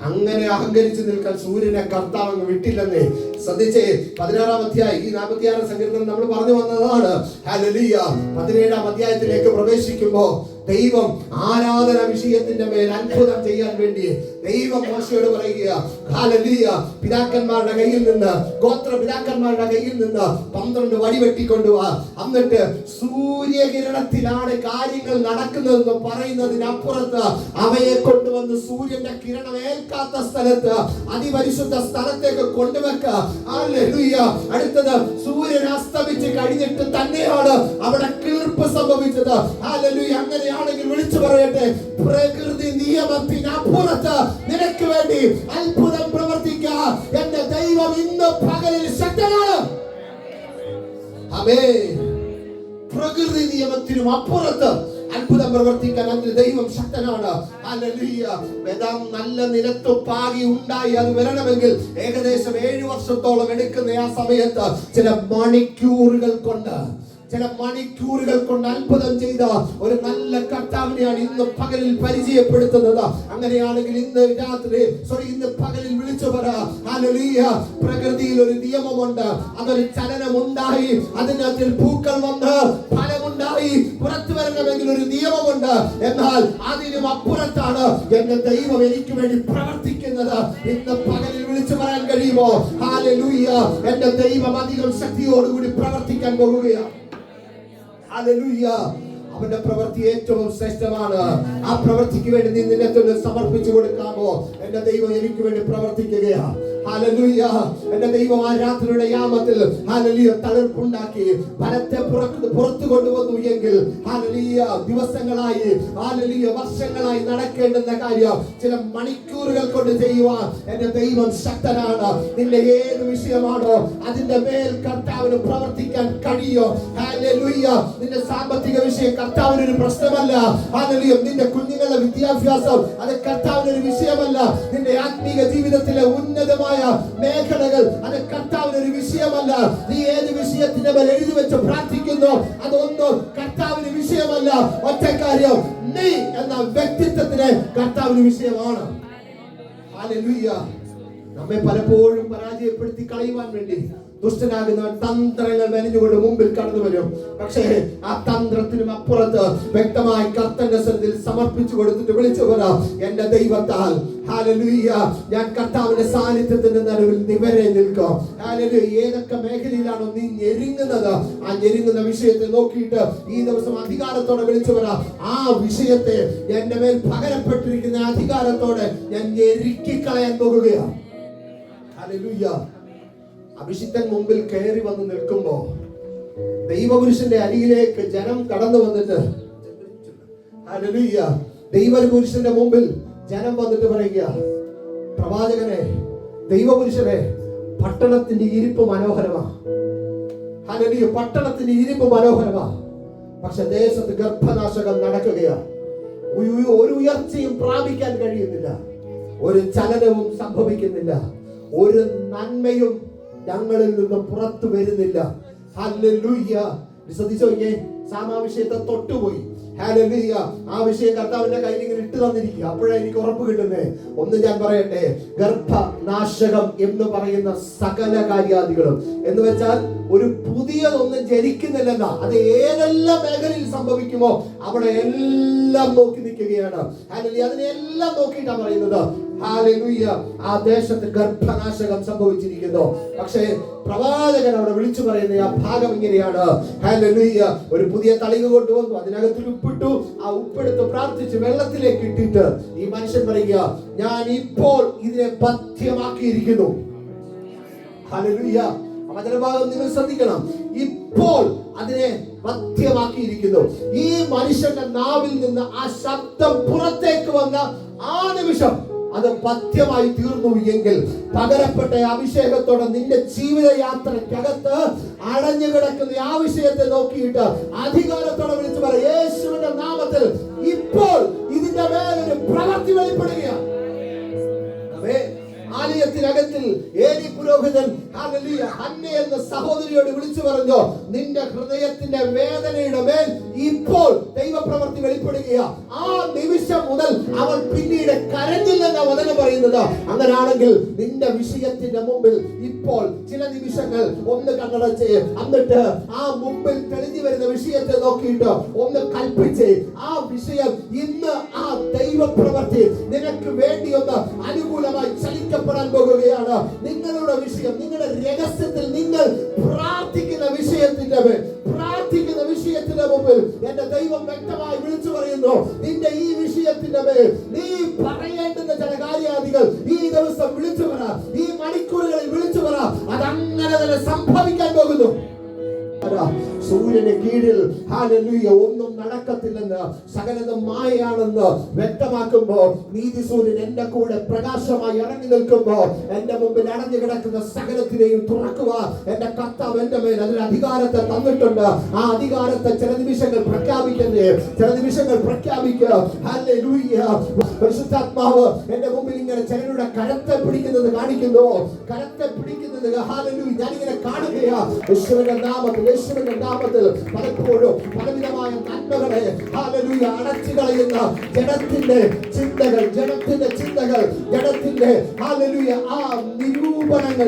അങ്ങനെ അഹങ്കരിച്ചു നിൽക്കാൻ സൂര്യനെ കർത്താവ് വിട്ടില്ലെന്നേ. ശ്രദ്ധിച്ചേ, 16-ാം അധ്യായം, ഈ 46 സങ്കീർത്തനം നമ്മൾ പറഞ്ഞു വന്നതാണ്. ഹല്ലേലൂയ. 17-ാം അധ്യായത്തിലേക്ക് പ്രവേശിക്കുമ്പോ ദൈവം ആരാധന വിഷയത്തിന്റെ മേൽ അത്ഭുതം ചെയ്യാൻ വേണ്ടി ദൈവം മോശയോട് പറയുക, ഹല്ലേലൂയ, പിതാക്കന്മാരുടെ കയ്യിൽ നിന്ന്, ഗോത്ര പിതാക്കന്മാരുടെ കയ്യിൽ നിന്ന് 12 വടി വെട്ടിക്കൊണ്ടുവാ. എന്നിട്ട് സൂര്യകിരണത്തിലാണ് കാര്യങ്ങൾ നടക്കുന്നതെന്ന് പറയുന്നതിനപ്പുറത്ത് അവയെ കൊണ്ടുവന്ന് സൂര്യന്റെ കിരണം ഏൽക്കാത്ത സ്ഥലത്ത്, അതിപരിശുദ്ധ സ്ഥലത്തേക്ക് കൊണ്ടുവെക്കുക. ഹല്ലേലൂയ. അടുത്തത്, സൂര്യൻ അസ്തമിച്ച് കഴിഞ്ഞിട്ട് തന്നെയാണ് അവിടെ കിളിർപ്പ് സംഭവിച്ചത്. ഹല്ലേലൂയ. അങ്ങനെയാണെങ്കിൽ വിളിച്ചു പറയട്ടെ, പ്രകൃതി നിയമത്തിനപ്പുറത്ത് നിനക്ക് വേണ്ടി അത്ഭുതം പ്രവർത്തിക്കുക. എന്റെ ദൈവം ഇന്ന് പകലിൽ ശക്തനാണ്. ആമേൻ. പ്രകൃതി നിയമത്തിനും അപ്പുറത്ത് അത്ഭുതം പ്രവർത്തിക്കാൻ അതിന് ദൈവം ശക്തനാണ്. ഹല്ലേലൂയ. വേദം നല്ല നിലത്ത് പാകി ഉണ്ടായി അത് വരണമെങ്കിൽ ഏകദേശം 7 വർഷത്തോളം എടുക്കുന്ന ആ സമയത്ത് ചില മണിക്കൂറുകൾ കൊണ്ട് അത്ഭുതം ചെയ്ത ഒരു നല്ല കർത്താവിനെയാണ് ഇന്ന് പകലിൽ പരിചയപ്പെടുത്തുന്നത്. അങ്ങനെയാണെങ്കിൽ ഇന്ന് പകലിൽ വിളിച്ചു പറ, ഹല്ലേലൂയ. പ്രകൃതിയിൽ ഒരു നിയമമുണ്ട്, അതൊരു ചലനമുണ്ടായി, അതിനകത്തിൽ പൂക്കൾ വന്ന് ഫലമുണ്ടായി, പുറത്തു വരണമെങ്കിൽ ഒരു നിയമമുണ്ട്. എന്നാൽ അതിനും അപ്പുറത്താണ് എന്റെ ദൈവം എനിക്ക് വേണ്ടി പ്രവർത്തിക്കുന്നത്. ഇന്ന് പകലിൽ വിളിച്ചു പറയാൻ കഴിയുമോ? ഹല്ലേലൂയ. എന്റെ ദൈവം അധികം ശക്തിയോടുകൂടി പ്രവർത്തിക്കാൻ പോകുകയാണ്. ഹല്ലേലൂയ. അവന്റെ പ്രവൃത്തി ഏറ്റവും ശ്രേഷ്ഠമാണ്. ആ പ്രവൃത്തിക്ക് വേണ്ടി നീ നിന്നെ തന്നെ സമർപ്പിച്ചു കൊടുക്കാമോ? എന്റെ ദൈവം എനിക്ക് വേണ്ടി പ്രവർത്തിക്കുകയാണ്. ഹല്ലേലൂയ. എന്റെ ദൈവം ആ രാത്രിയുടെ യാമത്തിൽ ഹല്ലേലൂയ തളിർപ്പുണ്ടാക്കി ഫലത്തെ പുറത്തു കൊണ്ടുവന്നു എങ്കിൽ ഹല്ലേലൂയ ദിവസങ്ങളായി, ഹല്ലേലൂയ വർഷങ്ങളായി നടക്കേണ്ടുന്ന കാര്യം ചില മണിക്കൂറുകൾ കൊണ്ട് ചെയ്യുവാൻ എന്റെ ദൈവം ശക്തനാണ്. നിന്റെ ഏത് വിഷയമാണോ അതിന്റെ മേൽ കർത്താവിന് പ്രവർത്തിക്കാൻ കഴിയോ? ഹല്ലേലൂയ. നിന്റെ സാമ്പത്തിക വിഷയം കർത്താവിന് ഒരു പ്രശ്നമല്ല. ഹല്ലേലൂയ. നിന്റെ കുഞ്ഞുങ്ങളുടെ വിദ്യാഭ്യാസം അത് കർത്താവിന് ഒരു വിഷയമല്ല. നിന്റെ ആത്മീക ജീവിതത്തിലെ ഉന്നതമായ മേഖലകൾ അത് കർത്താവിന് ഒരു വിഷയമല്ല. നീ ഏത് വിഷയത്തിന്റെ മേൽ എഴുതി വെച്ച് പ്രാർത്ഥിക്കുന്നു അതൊന്നും കർത്താവിന് വിഷയമല്ല. ഒറ്റ കാര്യം, നീ എന്ന വ്യക്തിത്വത്തിന് കർത്താവിന് വിഷയമാണ്. ഹല്ലേലൂയ. നമ്മെ പലപ്പോഴും പരാജയപ്പെടുത്തി കളയുവാൻ വേണ്ടി ദുഷ്ടനാകുന്നവൻ തന്ത്രങ്ങൾ മെനഞ്ഞുകൊണ്ട് മുമ്പിൽ കടന്നു വരും. പക്ഷേ ആ തന്ത്രത്തിനും അപ്പുറത്ത് വ്യക്തമായി കർത്തന്റെ സന്നിധിയിൽ സമർപ്പിച്ചു കൊടുത്തിട്ട് വിളിച്ചു പറയാം, എന്റെ ദൈവത്താൽ ഹല്ലേലൂയ ഞാൻ കർത്താവിന്റെ സാന്നിധ്യത്തിന്റെ നടുവിൽ നിവരെ നിൽക്കും. ഹല്ലേലൂയ. ഏതൊക്കെ മേഖലയിലാണോ നീ ഞെരുങ്ങുന്നത് ആ ഞെരുങ്ങുന്ന വിഷയത്തെ നോക്കിയിട്ട് ഈ ദിവസം അധികാരത്തോടെ വിളിച്ചു പറ, ആ വിഷയത്തെ എന്റെ മേൽ പകരപ്പെട്ടിരിക്കുന്ന അധികാരത്തോടെ ഞാൻ ഞെരുക്കിക്കളയാൻ പോകുകയാണ്. ഹല്ലേലൂയ. അഭിഷിക്തൻ മുമ്പിൽ കയറി വന്ന് നിൽക്കുമ്പോ ദൈവപുരുഷന്റെ അരികിലേക്ക് ജനം കടന്നു വന്നിട്ട്, ഹല്ലേലൂയ, ദൈവപുരുഷന്റെ മുമ്പിൽ ജനം വന്നിട്ട് പറയുക, പ്രവാചകനെ, ദൈവപുരുഷനെ, പട്ടണത്തിന്റെ ഇരിപ്പ് മനോഹരമാ. ഹല്ലേലൂയ. പട്ടണത്തിന്റെ ഇരിപ്പ് മനോഹരമാ. പക്ഷെ ദേശത്ത് ഗർഭനാശകം നടക്കുകയാണ്. ഒരു ഉയർച്ചയും പ്രാപിക്കാൻ കഴിയുന്നില്ല, ഒരു ചലനവും സംഭവിക്കുന്നില്ല, ഒരു നന്മയും ഞങ്ങളിൽ നിന്ന് പുറത്തു വരുന്നില്ല. ഹല്ലേലൂയ. ശ്രദ്ധിച്ചു നോക്കിയേ, സാമാവിഷയത്തെ തൊട്ടുപോയി. ഹല്ലേലൂയ. ആ വിഷയം കർത്താവിന്റെ കയ്യിൽ ഇങ്ങനെ ഇട്ട് തന്നിരിക്കുക. അപ്പോഴാണ് എനിക്ക് ഉറപ്പ് കിട്ടുന്നേ. ഒന്ന് ഞാൻ പറയട്ടെ, ഗർഭനാശകം എന്ന് പറയുന്ന സകല കാര്യാദികളും എന്ന് വെച്ചാൽ ഒരു പുതിയതൊന്നും ജനിക്കുന്നില്ലെന്ന, അത് ഏതെല്ലാം മേഖലയിൽ സംഭവിക്കുമോ അവിടെ എല്ലാം നോക്കി നിൽക്കുകയാണ്. ഹല്ലേലൂയ. അതിനെല്ലാം നോക്കിയിട്ടാണ് പറയുന്നത്, ഹല്ലേലൂയ, ആ ദേശത്ത് ഗർഭനാശകം സംഭവിച്ചിരിക്കുന്നു. പക്ഷേ പ്രവാചകൻ അവിടെ വിളിച്ചു പറയുന്ന ആ ഭാഗം ഇങ്ങനെയാണ്. ഹല്ലേലൂയ, ഒരു പുതിയ തളിക കൊണ്ടുവന്നു, അതിനകത്തിൽ ഉപ്പിട്ടു, ആ ഉപ്പെടുത്ത് പ്രാർത്ഥിച്ച് വെള്ളത്തിലേക്ക് ഇട്ടിട്ട് ഈ മനുഷ്യൻ പറയുക, ഞാൻ ഇപ്പോൾ ഇതിനെ പഥ്യമാക്കിയിരിക്കുന്നു. ഹല്ലേലൂയ, വചനഭാഗം നിങ്ങൾ ശ്രദ്ധിക്കണം. ഇപ്പോൾ അതിനെ പഥ്യമാക്കിയിരിക്കുന്നു. ഈ മനുഷ്യന്റെ നാവിൽ നിന്ന് ആ ശബ്ദം പുറത്തേക്ക് വന്ന ആ നിമിഷം അത് പഥ്യമായി തീർന്നു എങ്കിൽ, പകരപ്പെട്ട അഭിഷേകത്തോടെ നിന്റെ ജീവിതയാത്രയ്ക്കകത്ത് അടഞ്ഞു കിടക്കുന്ന ആ വിഷയത്തെ നോക്കിയിട്ട് അധികാരത്തോടെ വിളിച്ചു പറ, യേശുവിന്റെ നാമത്തിൽ ഇപ്പോൾ ഇതിന്റെ മേലൊരു പ്രവൃത്തി വെളിപ്പെടുകയാണ്. ആലയത്തിനകത്തിൽ ഏലി പുരോഹിതൻ ഹന്ന എന്ന സഹോദരിയോട് വിളിച്ചു പറഞ്ഞു, നിന്റെ ഹൃദയത്തിന്റെ വേദനയുടെ മേൽ ഇപ്പോൾ ദൈവപ്രവൃത്തി വെളിപ്പെടുകയാ. ആ നിമിഷം മുതൽ അവൾ പിന്നീട് കരഞ്ഞില്ലെന്ന വചനം പറയുന്നത്. അങ്ങനാണെങ്കിൽ നിന്റെ വിഷയത്തിന്റെ മുമ്പിൽ ഇപ്പോൾ ചില നിമിഷങ്ങൾ ഒന്ന് കണ്ണടച്ച്, എന്നിട്ട് ആ മുമ്പിൽ തെളിഞ്ഞു വരുന്ന വിഷയത്തെ നോക്കിയിട്ട് ഒന്ന് കൽപ്പിച്ച്, ആ വിഷയം ഇന്ന് ആ ദൈവപ്രവൃത്തി നിനക്ക് വേണ്ടി ഒന്ന് അനുകൂലമായി ചലിക്കപ്പെടാൻ പോകുകയാണ്. നിങ്ങളുടെ വിഷയം, നിങ്ങളുടെ രഹസ്യത്തിൽ നിങ്ങൾ പ്രാർത്ഥിക്കുന്ന വിഷയത്തിന്റെ മുമ്പിൽ എന്റെ ദൈവം വ്യക്തമായി വിളിച്ചു പറയുന്നു, നിന്റെ ഈ വിഷയത്തിന്റെ മേൽ നീ പറയേണ്ടുന്ന ചില കാര്യാദികൾ ഈ ദിവസം വിളിച്ചു പറ, ഈ മണിക്കൂറുകളിൽ വിളിച്ചു പറ. അതങ്ങനെ തന്നെ സംഭവിക്കാൻ പോകുന്നു. സൂര്യന് കീഴിൽ ഹല്ലേലൂയ ഒന്നും നടക്കത്തില്ലെന്ന്, സകലതും മായയാണെന്ന് വ്യക്തമാക്കുമ്പോൾ, നീതി സൂര്യൻ എന്റെ കൂടെ പ്രകാശമായി ഇറങ്ങി നിൽക്കുമ്പോൾ എന്റെ മുമ്പിൽ അടഞ്ഞു കിടക്കുന്ന സകലത്തിനെയും തുറക്കുക എന്റെ കർത്താവ് എന്റെ മേൽ അതിന് അധികാരത്തെ തന്നിട്ടുണ്ട്. ആ അധികാരത്തെ ചില നിമിഷങ്ങൾ പ്രഖ്യാപിക്കുക. ഹല്ലേലൂയ, പരിശുദ്ധാത്മാവ് എന്റെ മുമ്പിൽ ഇങ്ങനെ ചിലരുടെ കരത്തെ പിടിക്കുന്നത് കാണിക്കുന്നു. ഹല്ലേലൂയ, ഞാനിങ്ങനെ കാണുകയാ. യേശുവിന്റെ നാമത്തിൽ പലപ്പോഴും പലവിധമായ നന്മകളെ ഹല്ലേലൂയ അടച്ചു കളയുന്ന ജഡത്തിന്റെ ചിന്തകൾ, ജഡത്തിന്റെ ഹല്ലേലൂയ ആ നിരൂപണങ്ങൾ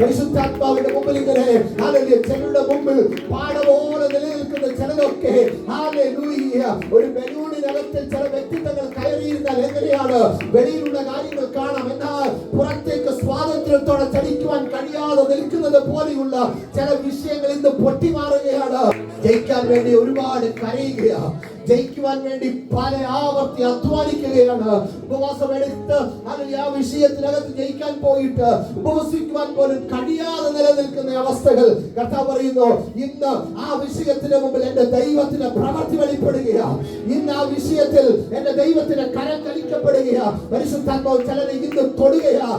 പരിശുദ്ധാത്മാവിന്റെ മുമ്പിൽ ഇങ്ങനെ ഹല്ലേലൂയ ചിലരുടെ മുമ്പിൽ പാടപോലെ നിലനിൽക്കുന്ന ചിലതൊക്കെ ഹല്ലേലൂയ ഒരു ബലൂണിനകത്തിൽ ചില വ്യക്തിത്വങ്ങൾ കയറിയിരുന്നാൽ എങ്ങനെയാണ് വെളിയിലുള്ള കാര്യങ്ങൾ കാണാം, എന്നാൽ പുറത്തേക്ക് സ്വാതന്ത്ര്യത്തോടെ ചലിക്കുവാൻ കഴിയാതെ നിൽക്കുന്നത് പോലെയുള്ള ചില വിഷയങ്ങൾ ഇന്ന് പൊട്ടിമാറുകയാണ്. ജയിക്കാൻ വേണ്ടി ഒരുപാട് കരയുകയാണ്, ജയിക്കുവാൻ വേണ്ടി പല ആവർത്തി അധ്വാനിക്കുകയാണ്. ഉപവാസം എടുത്ത് ആ വിഷയത്തിനകത്ത് ജയിക്കാൻ പോയിട്ട് ഉപവസിക്കുവാൻ പോലും കഴിയാതെ നിലനിൽക്കുന്ന അവസ്ഥകൾ കർത്താവ് പറയുന്നു, ഇന്ന് ആ വിഷയത്തിന് മുമ്പിൽ എന്റെ ദൈവത്തിന്റെ പ്രവൃത്തി വെളിപ്പെടുകയാണ്. ഇന്ന് ആ വിഷയത്തിൽ എന്റെ ദൈവത്തിന്റെ കരം ചലിക്കപ്പെടുകയാ. പരിശുദ്ധാത്മാവ് ചിലരെ ഇന്ന് തൊടുകയാ.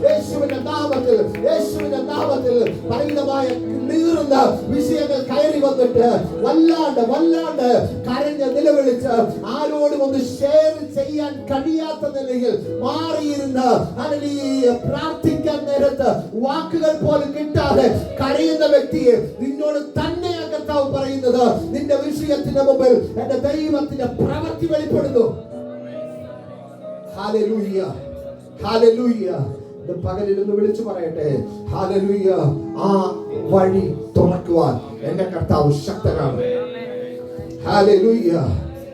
യേശുവിന്റെ നാമത്തിൽ പരിമിതമായ നീറുന്ന വിഷയങ്ങൾ കയറി വന്നിട്ട് വല്ലാണ്ട് കരഞ്ഞ് നിലവിളിച്ച് ആരോടും ഒന്ന് ഷെയർ ചെയ്യാൻ കഴിയാത്ത നിലയിൽ മാറിയിരുന്ന പ്രാർത്ഥിക്കാൻ നേരത്ത് വാക്കുകൾ പോലും കിട്ടാതെ കരയുന്ന വ്യക്തിയെ നിന്നോട് തന്നെ കർത്താവ് പറയുന്നത്, നിന്റെ വിഷയത്തിന്റെ മുമ്പിൽ എന്റെ ദൈവത്തിന്റെ പ്രവൃത്തി വെളിപ്പെടുന്നു. Hallelujah, hallelujah. പകലിൽ ഒന്ന് വിളിച്ചു പറയട്ടെ, ഹല്ലേലൂയ, ആ വഴി തുറക്കുവാൻ എന്റെ കർത്താവ് ശക്തനാണ്. ഹല്ലേലൂയ.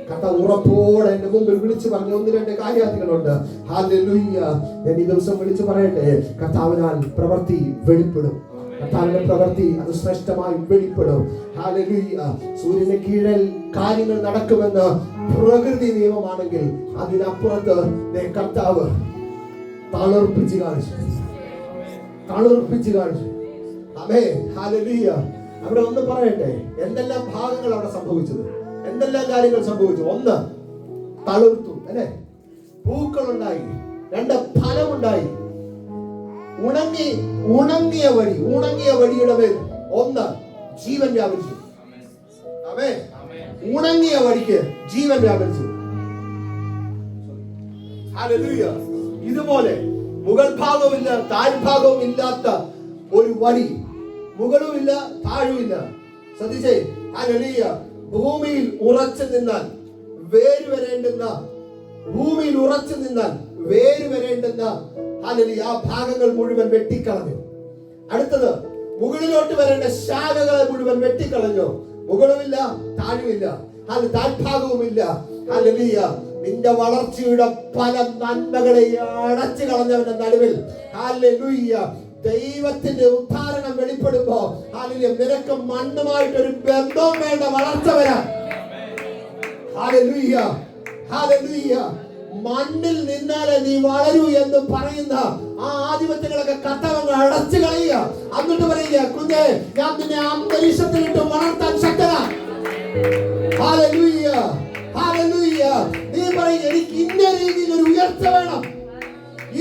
കർത്താവ് ഉറപ്പോടെ എന്റെ മുമ്പിൽ വിളിച്ചു പറഞ്ഞ ഒന്ന് രണ്ട് കാര്യങ്ങളുണ്ട്. ഹല്ലേലൂയ. ഞാൻ ഈ ദിവസം വിളിച്ചു പറയട്ടെ, കർത്താവിനാൽ പ്രവൃത്തി വെളിപ്പെടും. കർത്താവിന്റെ പ്രവൃത്തി അത് ശ്രേഷ്ഠമായി വെളിപ്പെടും. ഹല്ലേലൂയ. സൂര്യന് കീഴിൽ കാര്യങ്ങൾ നടക്കുമെന്ന് പ്രകൃതി നിയമമാണെങ്കിൽ അതിനപ്പുറത്ത് കർത്താവ് തളർപ്പിച്ച് കാണിച്ചു. ആമേൻ, ഹല്ലേലൂയ. അവിടെ ഒന്ന് പറയട്ടെ, എന്തെല്ലാം ഭാഗങ്ങൾ അവിടെ സംഭവിച്ചത്, എന്തെല്ലാം കാര്യങ്ങൾ സംഭവിച്ചു. ഒന്ന്, തളിർത്തു അല്ലെ, പൂക്കളുണ്ടായി. രണ്ട്, ഫലമുണ്ടായി. ഉണങ്ങിയ വഴിയുടെ മേൽ ഒന്ന് ജീവൻ വ്യാപരിച്ചു. ആമേൻ. ഉണങ്ങിയ വഴിക്ക് ജീവൻ വ്യാപരിച്ചു. ഹല്ലേലൂയ. ഇതുപോലെ മുകൾ ഭാഗമില്ല താഴ്ഭാഗവും ഇല്ലാത്ത ഒരു വഴി, മുകളുമില്ല താഴുമില്ല. ശ്രദ്ധിച്ചേ, ഹല്ലേലൂയ. ഭൂമിയിൽ ഉറച്ചു നിന്നാൽ വേര് വരേണ്ടുന്ന ഹല്ലേലൂയ ആ ഭാഗങ്ങൾ മുഴുവൻ വെട്ടിക്കളഞ്ഞു. അടുത്തത്, മുകളിലോട്ട് വരേണ്ട ശാഖകളെ മുഴുവൻ വെട്ടിക്കളഞ്ഞു. മുകളുമില്ല താഴുമില്ല, താഴ്ഭാഗവുമില്ല. ഹല്ലേലൂയ. നിന്റെ വളർച്ചയുടെ പല നന്മകളെ അടച്ചു കളഞ്ഞവന്റെ നടുവിൽ ഹല്ലേലൂയ ദൈവത്തിന്റെ ഉദ്ധാരണം വെളിപ്പെടുമ്പോ ഹല്ലേലൂയ നിനക്ക് മണ്ണുമായിട്ടൊരു ബന്ധവും വേണ്ട, വളർച്ച വരാൻ. ഹല്ലേലൂയ ഹല്ലേലൂയ മണ്ണിൽ നിന്നാലേ നീ വളരൂ എന്ന് പറയുന്ന ആ ആധിപത്യങ്ങളൊക്കെ കർത്താവ് അടച്ചു കളയുക. എന്നിട്ട് പറയുക, കുഞ്ഞെ ഞാൻ നിന്നെ അന്തരീക്ഷത്തിലിട്ട് വളർത്താൻ ശക്തനാ. Hallelujah hallelujah. നീ പറയുക, എനിക്ക് ഇന്ന രീതിയിൽ ഒരു ഉയർച്ച വേണം,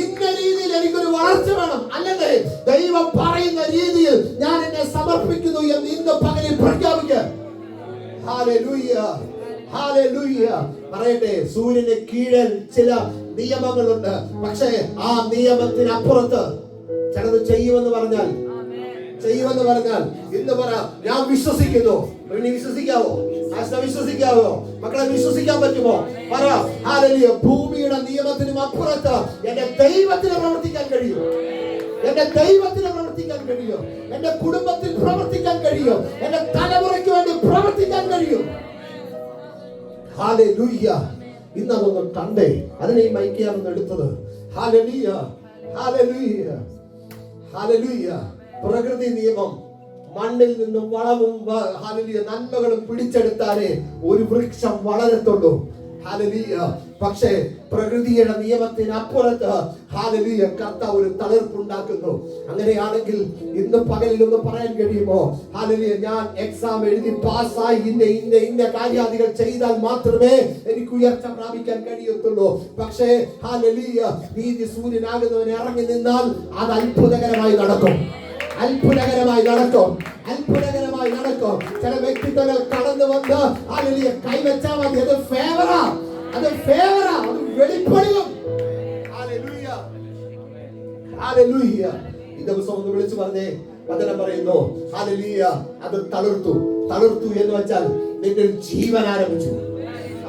ഇന്ന രീതിയിൽ എനിക്കൊരു വളർച്ച വേണം, അല്ലെങ്കിൽ ദൈവം പറയുന്ന രീതിയിൽ ഞാൻ എന്നെ സമർപ്പിക്കുന്നു എന്ന് ഇന്ന് പകലിൽ പ്രഖ്യാപിക്കുക. Hallelujah hallelujah. പറയട്ടെ, സൂര്യന് കീഴിൽ ചില നിയമങ്ങളുണ്ട്, പക്ഷേ ആ നിയമത്തിനപ്പുറത്ത് ചിലത് ചെയ്യുമെന്ന് പറഞ്ഞാൽ ഇന്ന് പറ, ഞാൻ വിശ്വസിക്കുന്നു. വിശ്വസിക്കാവോ? വിശ്വസിക്കാവോ? മക്കളെ വിശ്വസിക്കാൻ പറ്റുമോ? പറ. ഹല്ലേലൂയ. ഭൂമിയുടെ നിയമത്തിനും അപ്പുറത്ത് എന്റെ ദൈവത്തിന് പ്രവർത്തിക്കാൻ കഴിയും. എന്റെ ദൈവത്തിന് പ്രവർത്തിക്കാൻ കഴിയും. എന്റെ കുടുംബത്തിൽ പ്രവർത്തിക്കാൻ കഴിയും. എന്റെ തലമുറയ്ക്ക് വേണ്ടി പ്രവർത്തിക്കാൻ കഴിയും. ഹല്ലേലൂയ. ഇന്ന് അതൊന്ന് കണ്ടേ, അതിനെ ഈ മൈക്കിയാണെന്ന് എടുത്തത്. Hallelujah hallelujah hallelujah. പ്രകൃതി നിയമം മണ്ണിൽ നിന്നും വളവും ഹല്ലേലൂയ നന്മകളും പിടിച്ചെടുത്താലേ ഒരു വൃക്ഷം വളരത്തുള്ളൂ. ഹല്ലേലൂയ. പക്ഷേ പ്രകൃതിയുടെ നിയമത്തിനപ്പുറത്ത് ഹല്ലേലൂയ കർത്താവ് ഒരു തളിർപ്പുണ്ടാക്കുന്നു. അങ്ങനെയാണെങ്കിൽ ഇന്ന് പകലിൽ ഒന്ന് പറയാൻ കഴിയുമോ? ഹല്ലേലൂയ, ഞാൻ എക്സാം എഴുതി പാസ്സായി ഇന്ന കാര്യാദികൾ ചെയ്താൽ മാത്രമേ എനിക്ക് ഉയർച്ച പ്രാപിക്കാൻ കഴിയത്തുള്ളൂ. പക്ഷേ ഹല്ലേലൂയ നീതി സൂര്യനാകുന്നവനെ ഇറങ്ങി നിന്നാൽ അത് അത്ഭുതകരമായി നടക്കും. ചില വ്യക്തിത്വങ്ങൾ കടന്നു വന്ന് ഹല്ലേലൂയ കൈവച്ചാൽ മതി, അത് ഫേവറാ, അത് വെളിപ്പെടും. Hallelujah hallelujah. ഈ ദിവസം ഒന്ന് വിളിച്ചു പറഞ്ഞേ, വചനം പറയുന്നു ഹല്ലേലൂയ അത് തളിർത്തു എന്ന് വെച്ചാൽ നിന്റെ ജീവൻ ആരംഭിച്ചു.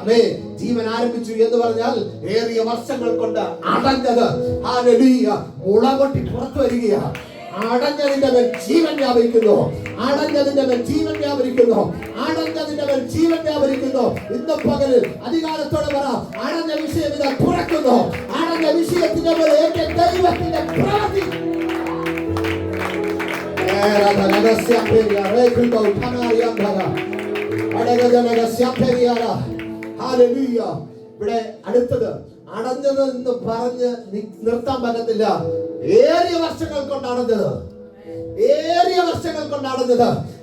ആമേൻ. ജീവൻ ആരംഭിച്ചു എന്ന് പറഞ്ഞാൽ ഏറിയ വർഷങ്ങൾ കൊണ്ട് അടഞ്ഞത് ഹല്ലേലൂയ മുള പൊട്ടി പുറത്തു വരികയാണ്. അടഞ്ഞതിന്റെ മേൽ ജീവൻ വ്യാപരിക്കുന്നു. ഇന്ന് പകലിൽ അധികാരത്തോടെ പറ, അടഞ്ഞ വിഷയം ഇതാ തുറക്കുന്നു. അടഞ്ഞ വിഷയത്തിന്റെ മേൽ എന്റെ ദൈവത്തിന്റെ പ്രവൃത്തി. ഇവിടെ അടുത്തത് അടഞ്ഞത് എന്ന് പറഞ്ഞ് നിർത്താൻ പറ്റത്തില്ല. ഏറിയ വർഷങ്ങൾ കൊണ്ട് അടഞ്ഞത്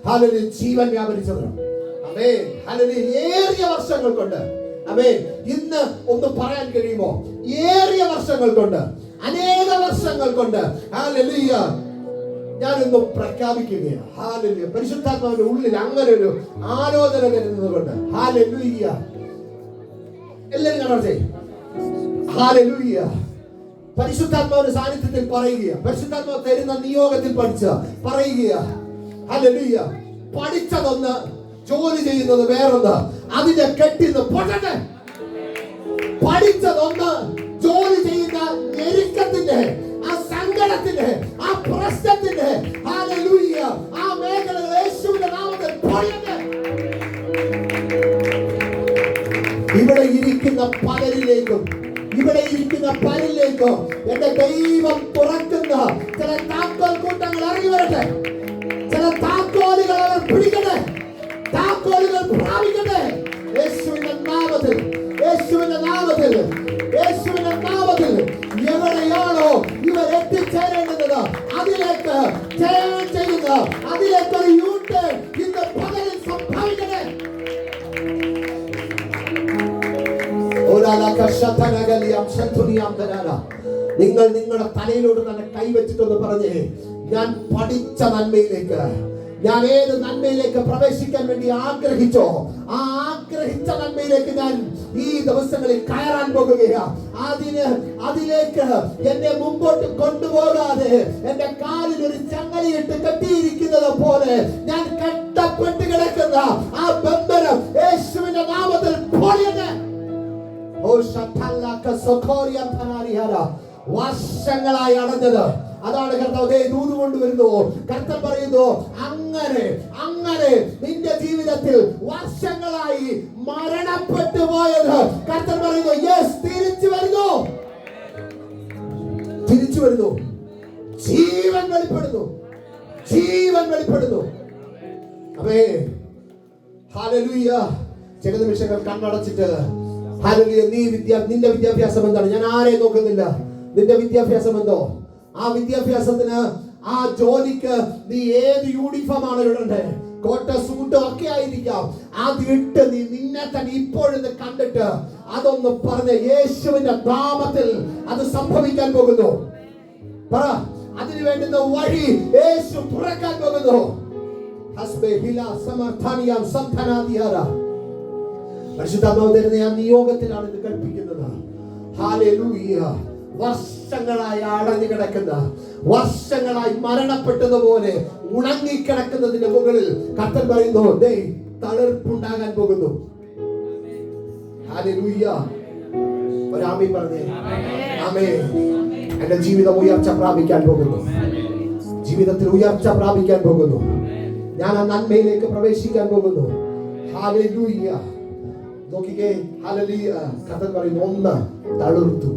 ഹല്ലേലൂയ ജീവൻ വ്യാപരിച്ചത്. ആമേൻ. ഹല്ലേലൂയ. ഏറിയ വർഷങ്ങൾ കൊണ്ട്. ആമേൻ. ഇന്ന് ഒന്ന് പറയാൻ കഴിയുമോ? ഏറിയ വർഷങ്ങൾ കൊണ്ട്, അനേക വർഷങ്ങൾ കൊണ്ട് ഹല്ലേലൂയ ഞാനൊന്ന് പ്രഖ്യാപിക്കുകയാണ്. ഹല്ലേലൂയ. പരിശുദ്ധാത്മാവിന്റെ ഉള്ളിൽ അങ്ങനെ ഒരു ആലോചന വരുന്നതുകൊണ്ട് ഹല്ലേലൂയ എല്ലാവരും കാണട്ടെ. ഹല്ലേലൂയ. പരിശുദ്ധാത്മാവിന്റെ സാന്നിധ്യത്തിൽ പറയുക, പരിശുദ്ധാത്മാവ് തരുന്ന നിയോഗത്തിൽ പറയുക. ഹല്ലേലൂയ. പഠിച്ചതൊന്ന്, ജോലി ചെയ്യുന്നത് വേറൊന്ന്. അതിന്റെ കെട്ടിന്ന് പൊട്ടട്ടെ. പഠിച്ചതൊന്ന്, ജോലി ചെയ്യുന്ന ഞെരുക്കത്തിന്റെ, ആ സങ്കടത്തിന്റെ, ആ പ്രശ്നത്തിന്റെ ഹല്ലേലൂയ ആ മേഖലകൾ യേശുവിന്റെ നാമത്തിൽ പൊളിയട്ടെ. ഇവിടെ ഇരിക്കുന്ന പലരിലേക്കും എന്റെ ദൈവം തുറക്കുന്ന ചില താക്കോൽ കൂട്ടങ്ങൾ ഇറങ്ങി വരട്ടെ. ചില താക്കോലുകൾ അവർ പിടിക്കട്ടെ, താക്കോലുകൾ പ്രാപിക്കട്ടെ. യേശുവിന്റെ നാമത്തിൽ എവിടെയാണോ ഇവർ എത്തിച്ചേരേണ്ടത് അതിലേക്ക് ഒരു യൂട്ടേൺ ഇന്ന് പകലിൽ സംഭവിക്കട്ടെ. നിങ്ങൾ നിങ്ങളുടെ തലയിലോട്ട് തന്നെ കൈവച്ചിട്ടൊന്ന് പറഞ്ഞേ, ഞാൻ പഠിച്ച നന്മയിലേക്ക്, ഞാൻ ഏത് നന്മയിലേക്ക് പ്രവേശിക്കാൻ വേണ്ടി ആഗ്രഹിച്ചോ ആ ആഗ്രഹിച്ച നന്മയിലേക്ക് ഞാൻ ഈ ദിവസങ്ങളിൽ കയറാൻ പോകുകയാണ്. അതിലേക്ക് എന്നെ മുമ്പോട്ട് കൊണ്ടുപോകാതെ എന്റെ കാലിൽ ഒരു ചങ്ങലയിട്ട് കെട്ടിയിരിക്കുന്നത് പോലെ ഞാൻ കെട്ടപ്പെട്ട് കിടക്കുന്ന ആ ബന്ധനം യേശുവിന്റെ നാമത്തിൽ പൊളിയട്ടെ. വർഷങ്ങളായി അടഞ്ഞത്, അതാണ് കർത്താവ് ദൂത് കൊണ്ടുവരുന്നു. കർത്താവ് പറയുന്നു, അങ്ങനെ നിന്റെ ജീവിതത്തിൽ വർഷങ്ങളായി മരണപ്പെട്ടു പോയത് കർത്താവ് പറയുന്നു ചില നിമിഷങ്ങൾ കണ്ണടച്ചിട്ട് ഹല്ലേലൂയ, നിന്റെ വിദ്യാഭ്യാസം എന്താണ്? ഞാൻ ആരെയും നോക്കുന്നില്ല. നിന്റെ വിദ്യാഭ്യാസം എന്തോ? ആ വിദ്യാഭ്യാസത്തിന്, ആ ജോലിക്ക് നീ ഏത് യൂണിഫോം ആണ് ഇടണ്ടേ? കോട്ട സൂട്ട് ഒക്കെ ആയിരിക്കാം. അത് ഇട്ട് നീ നിന്നെ തന്നെ ഇപ്പോഴൊന്ന് കണ്ടിട്ട് അതൊന്ന് പറഞ്ഞ, യേശുവിന്റെ നാമത്തിൽ അത് സംഭവിക്കാൻ പോകുന്നു. പറ, അതിനു വേണ്ടുന്ന വഴി യേശു തുറക്കാൻ പോകുന്നു. പരിശുദ്ധാത്മാവ് തരുന്ന ആ നിയോഗത്തിലാണ് ഇത് കൽപ്പിക്കുന്നത്. ഹല്ലേലൂയ. വർഷങ്ങളായി അടഞ്ഞു കിടക്കുന്ന, വർഷങ്ങളായി മരണപ്പെട്ടതുപോലെ ഉണങ്ങിക്കിടക്കുന്നതിന്റെ മുകളിൽ കർത്താൻ പറയുന്നു, ദേ തളിർപ്പുണ്ടാകാൻ പോകുന്നു. ഹല്ലേലൂയ. ഒരാമീൻ പറഞ്ഞേ. ആമേൻ. എന്റെ ജീവിതം ഉയർച്ച പ്രാപിക്കാൻ പോകുന്നു. ജീവിതത്തിൽ ഉയർച്ച പ്രാപിക്കാൻ പോകുന്നു. ഞാൻ ആ നന്മയിലേക്ക് പ്രവേശിക്കാൻ പോകുന്നു. ഹല്ലേലൂയ. നോക്കിക്കേ, ഹല്ലേലൂയ. കർത്താൻ പറയുന്നു, 1 തളിർത്തു,